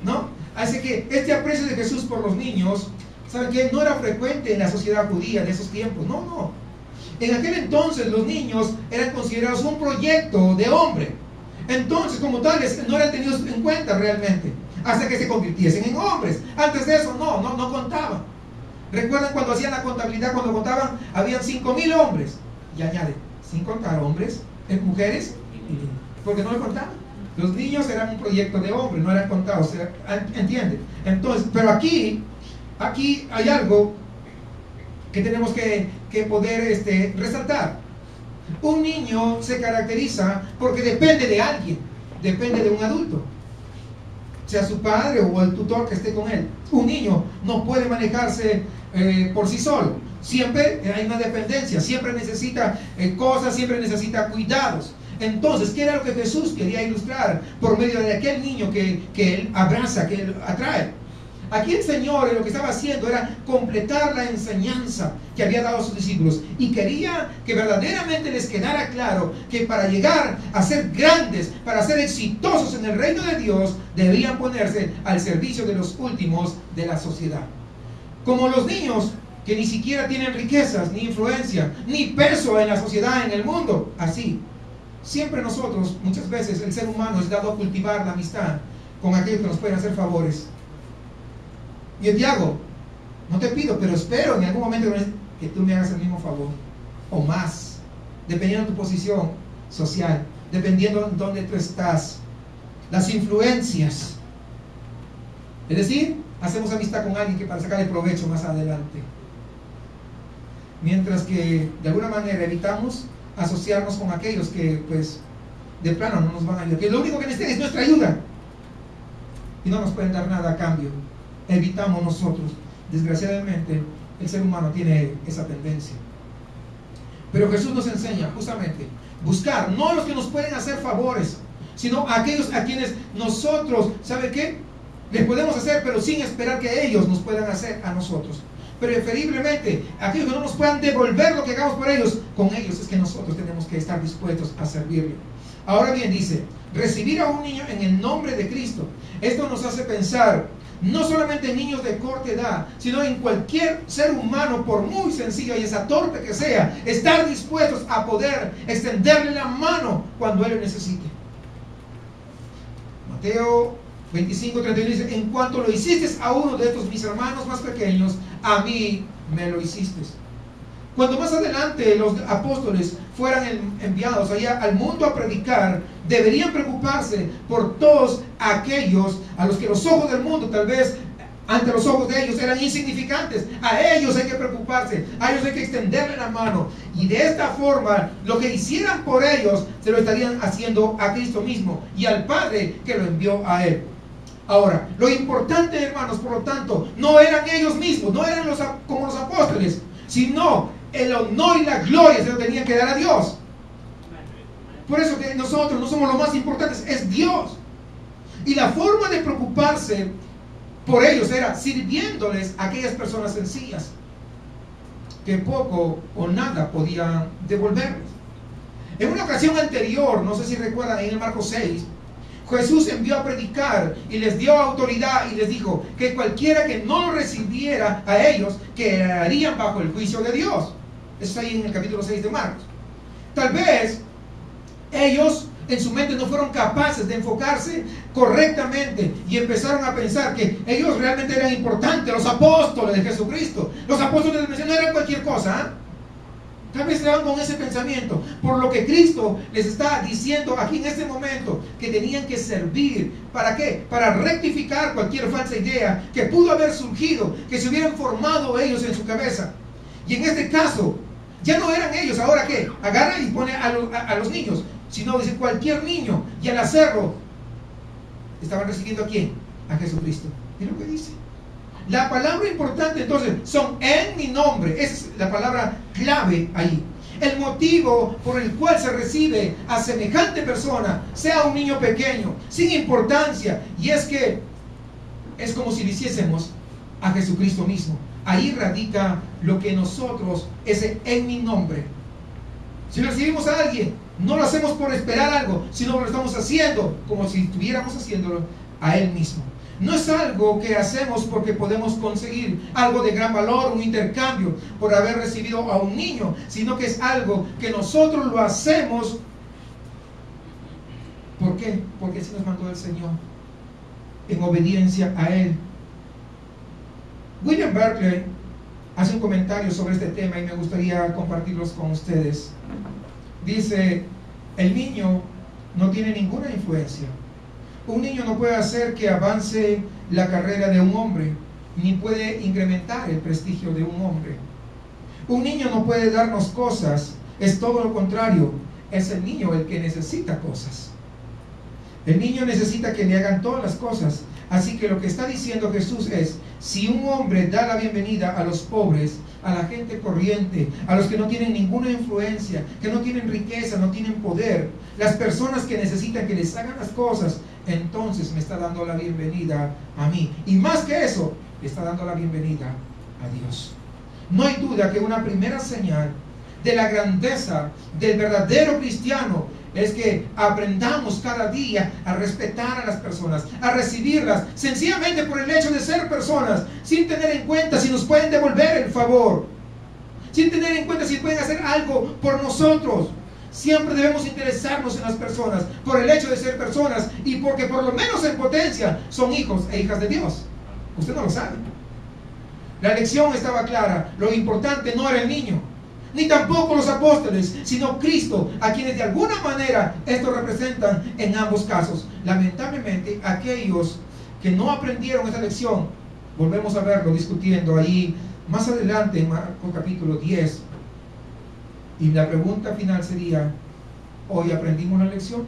¿no? Así que este aprecio de Jesús por los niños, ¿saben qué? No era frecuente en la sociedad judía de esos tiempos, no. En aquel entonces los niños eran considerados un proyecto de hombre. Entonces, como tales, no eran tenidos en cuenta realmente, hasta que se convirtiesen en hombres. Antes de eso, no contaban. ¿Recuerdan cuando hacían la contabilidad, cuando contaban, habían 5,000 hombres? Y añade, sin contar hombres, mujeres y niños, porque no le contaban. Los niños eran un proyecto de hombre, no eran contados, ¿entienden? Entonces, pero aquí hay algo que tenemos que poder resaltar. Un niño se caracteriza porque depende de alguien, depende de un adulto, sea su padre o el tutor que esté con él. Un niño no puede manejarse por sí solo, siempre hay una dependencia, siempre necesita cosas, siempre necesita cuidados. Entonces, ¿qué era lo que Jesús quería ilustrar por medio de aquel niño que él abraza, que él atrae? Aquí el Señor lo que estaba haciendo era completar la enseñanza que había dado a sus discípulos, y quería que verdaderamente les quedara claro que para llegar a ser grandes, para ser exitosos en el reino de Dios, debían ponerse al servicio de los últimos de la sociedad. Como los niños que ni siquiera tienen riquezas, ni influencia, ni peso en la sociedad, en el mundo, así. Siempre nosotros, muchas veces, el ser humano es dado a cultivar la amistad con aquellos que nos pueden hacer favores. Yo te hago, no te pido, pero espero en algún momento que tú me hagas el mismo favor, o más, dependiendo de tu posición social, dependiendo de dónde tú estás, las influencias. Es decir, hacemos amistad con alguien que para sacarle provecho más adelante, mientras que de alguna manera evitamos asociarnos con aquellos que pues de plano no nos van a ayudar, que lo único que necesitan es nuestra ayuda y no nos pueden dar nada a cambio. Evitamos nosotros. Desgraciadamente el ser humano tiene esa tendencia, pero Jesús nos enseña justamente buscar no a los que nos pueden hacer favores, sino a aquellos a quienes nosotros, ¿sabe qué? Les podemos hacer, pero sin esperar que ellos nos puedan hacer a nosotros. Preferiblemente aquellos que no nos puedan devolver lo que hagamos por ellos, con ellos es que nosotros tenemos que estar dispuestos a servirle. Ahora bien, dice, recibir a un niño en el nombre de Cristo. Esto nos hace pensar no solamente en niños de corta edad, sino en cualquier ser humano, por muy sencillo y esa torpe que sea, estar dispuestos a poder extenderle la mano cuando él lo necesite. Mateo 25:31 dice, en cuanto lo hiciste a uno de estos mis hermanos más pequeños, a mí me lo hiciste. Cuando más adelante los apóstoles fueran enviados allá al mundo a predicar, deberían preocuparse por todos aquellos a los que los ojos del mundo, tal vez ante los ojos de ellos, eran insignificantes. A ellos hay que preocuparse, a ellos hay que extenderle la mano, y de esta forma lo que hicieran por ellos se lo estarían haciendo a Cristo mismo y al Padre que lo envió a él. Ahora, lo importante, hermanos, por lo tanto, no eran ellos mismos, no eran como los apóstoles, sino el honor y la gloria se lo tenían que dar a Dios. Por eso que nosotros no somos los más importantes, es Dios. Y la forma de preocuparse por ellos era sirviéndoles a aquellas personas sencillas que poco o nada podían devolverles. En una ocasión anterior, no sé si recuerdan, en el Marcos 6, Jesús envió a predicar y les dio autoridad y les dijo que cualquiera que no lo recibiera a ellos quedarían bajo el juicio de Dios. Eso está ahí en el capítulo 6 de Marcos. Tal vez ellos en su mente no fueron capaces de enfocarse correctamente y empezaron a pensar que ellos realmente eran importantes, los apóstoles de Jesucristo. Los apóstoles del Mesías no eran cualquier cosa, ¿eh? Tal vez estaban con ese pensamiento, por lo que Cristo les está diciendo aquí en este momento que tenían que servir. ¿Para qué? Para rectificar cualquier falsa idea que pudo haber surgido, que se hubieran formado ellos en su cabeza. Y en este caso, ya no eran ellos, ¿ahora qué? Agarra y pone a los niños, sino dice cualquier niño, y al hacerlo, estaban recibiendo ¿a quién? A Jesucristo. ¿Y lo que dice? La palabra importante entonces son en mi nombre. Esa es la palabra clave ahí. El motivo por el cual se recibe a semejante persona, sea un niño pequeño, sin importancia, y es que es como si lo hiciésemos a Jesucristo mismo. Ahí radica lo que nosotros, ese en mi nombre. Si recibimos a alguien, no lo hacemos por esperar algo, sino lo estamos haciendo como si estuviéramos haciéndolo a Él mismo. No es algo que hacemos porque podemos conseguir algo de gran valor, un intercambio por haber recibido a un niño, sino que es algo que nosotros lo hacemos. ¿Por qué? Porque así nos mandó el Señor, en obediencia a Él. William Barclay hace un comentario sobre este tema y me gustaría compartirlos con ustedes. Dice, el niño no tiene ninguna influencia. Un niño no puede hacer que avance la carrera de un hombre, ni puede incrementar el prestigio de un hombre. Un niño no puede darnos cosas, es todo lo contrario, es el niño el que necesita cosas. El niño necesita que le hagan todas las cosas. Así que lo que está diciendo Jesús es, si un hombre da la bienvenida a los pobres, a la gente corriente, a los que no tienen ninguna influencia, que no tienen riqueza, no tienen poder, las personas que necesitan que les hagan las cosas, entonces me está dando la bienvenida a mí. Y más que eso, le está dando la bienvenida a Dios. No hay duda que una primera señal de la grandeza del verdadero cristiano es que aprendamos cada día a respetar a las personas, a recibirlas, sencillamente por el hecho de ser personas, sin tener en cuenta si nos pueden devolver el favor, sin tener en cuenta si pueden hacer algo por nosotros. Siempre debemos interesarnos en las personas por el hecho de ser personas y porque por lo menos en potencia son hijos e hijas de Dios. Usted no lo sabe. La lección estaba clara. Lo importante no era el niño, ni tampoco los apóstoles, sino Cristo, a quienes de alguna manera esto representan en ambos casos. Lamentablemente, aquellos que no aprendieron esa lección, volvemos a verlo discutiendo ahí más adelante en Marcos capítulo 10. Y la pregunta final sería, ¿hoy aprendimos la lección?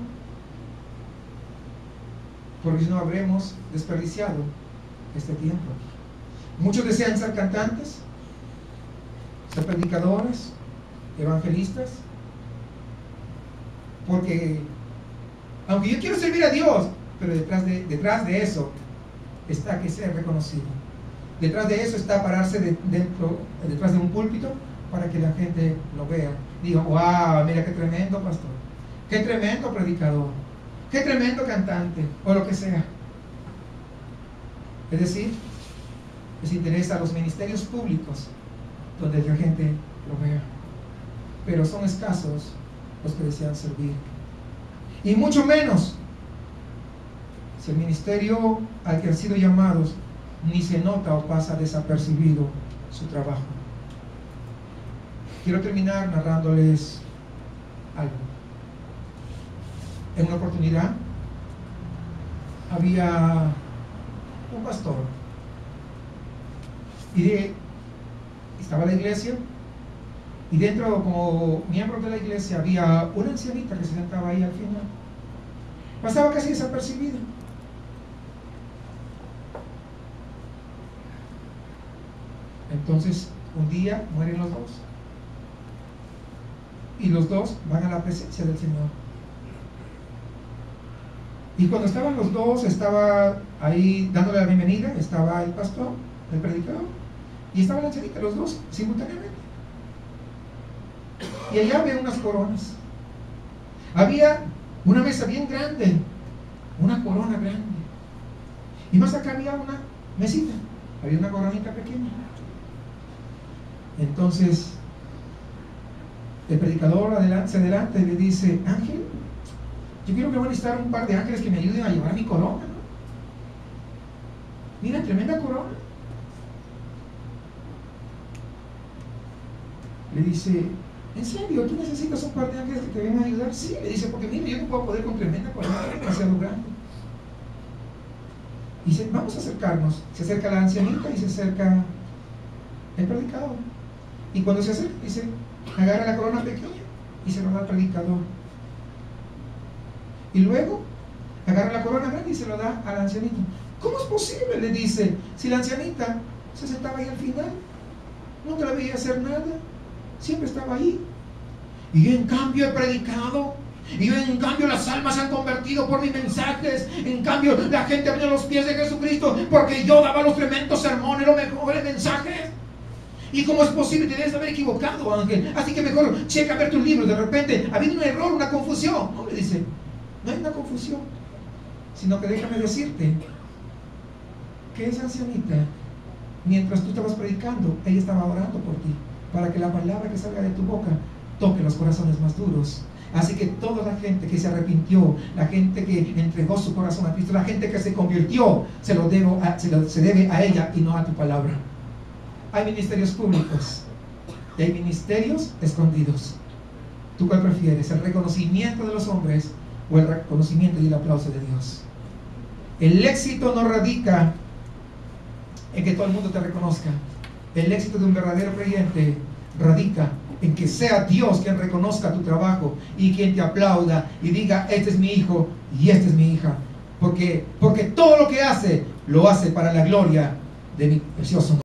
Porque si no, habremos desperdiciado este tiempo. Muchos desean ser cantantes, ser predicadores, evangelistas, porque aunque yo quiero servir a Dios, pero detrás de eso está que ser reconocido. Detrás de eso está pararse detrás de un púlpito para que la gente lo vea. Diga, wow, mira qué tremendo pastor, qué tremendo predicador, qué tremendo cantante, o lo que sea. Es decir, les interesa los ministerios públicos donde la gente lo vea, pero son escasos los que desean servir. Y mucho menos si el ministerio al que han sido llamados ni se nota o pasa desapercibido su trabajo. Quiero terminar narrándoles algo. En una oportunidad había un pastor y estaba la iglesia, y dentro, como miembros de la iglesia, había una ancianita que se sentaba ahí al final. Pasaba casi desapercibida. Entonces, un día mueren los dos. Y los dos van a la presencia del Señor. Y cuando estaban los dos, estaba ahí dándole la bienvenida, estaba el pastor, el predicador, y estaba la ancianita, los dos simultáneamente. Y allá había unas coronas. Había una mesa bien grande, una corona grande. Y más acá había una mesita, había una coronita pequeña. Entonces, El predicador se adelanta y le dice: Ángel, yo quiero que voy a necesitar un par de ángeles que me ayuden a llevar mi corona, ¿no? Mira, tremenda corona. Le dice: ¿en serio? ¿Tú necesitas un par de ángeles que te vengan a ayudar? Sí, le dice, porque mira, yo no puedo poder con tremenda corona, es demasiado grande. Y dice: vamos a acercarnos. Se acerca la ancianita y se acerca el predicador. Y cuando se acerca, dice, agarra la corona pequeña y se lo da al predicador. Y luego agarra la corona grande y se lo da al ancianito. ¿Cómo es posible? Le dice, si la ancianita se sentaba ahí al final, no te la veía hacer nada, siempre estaba ahí. Y yo en cambio he predicado, y yo en cambio las almas se han convertido por mis mensajes, en cambio la gente ha venido a los pies de Jesucristo porque yo daba los tremendos sermones, los mejores mensajes. ¿Y cómo es posible? Te debes haber equivocado, Ángel. Así que mejor checa a ver tus libros. De repente ha habido un error, una confusión. No, le dice, no hay una confusión, sino que déjame decirte que esa ancianita, mientras tú estabas predicando, ella estaba orando por ti, para que la palabra que salga de tu boca toque los corazones más duros. Así que toda la gente que se arrepintió, la gente que entregó su corazón a Cristo, la gente que se convirtió, se debe a ella y no a tu palabra. Hay ministerios públicos y hay ministerios escondidos. ¿Tú cuál prefieres? ¿El reconocimiento de los hombres o el reconocimiento y el aplauso de Dios? El éxito no radica en que todo el mundo te reconozca. El éxito de un verdadero creyente radica en que sea Dios quien reconozca tu trabajo y quien te aplauda y diga: este es mi hijo y esta es mi hija, porque todo lo que hace, lo hace para la gloria de mi precioso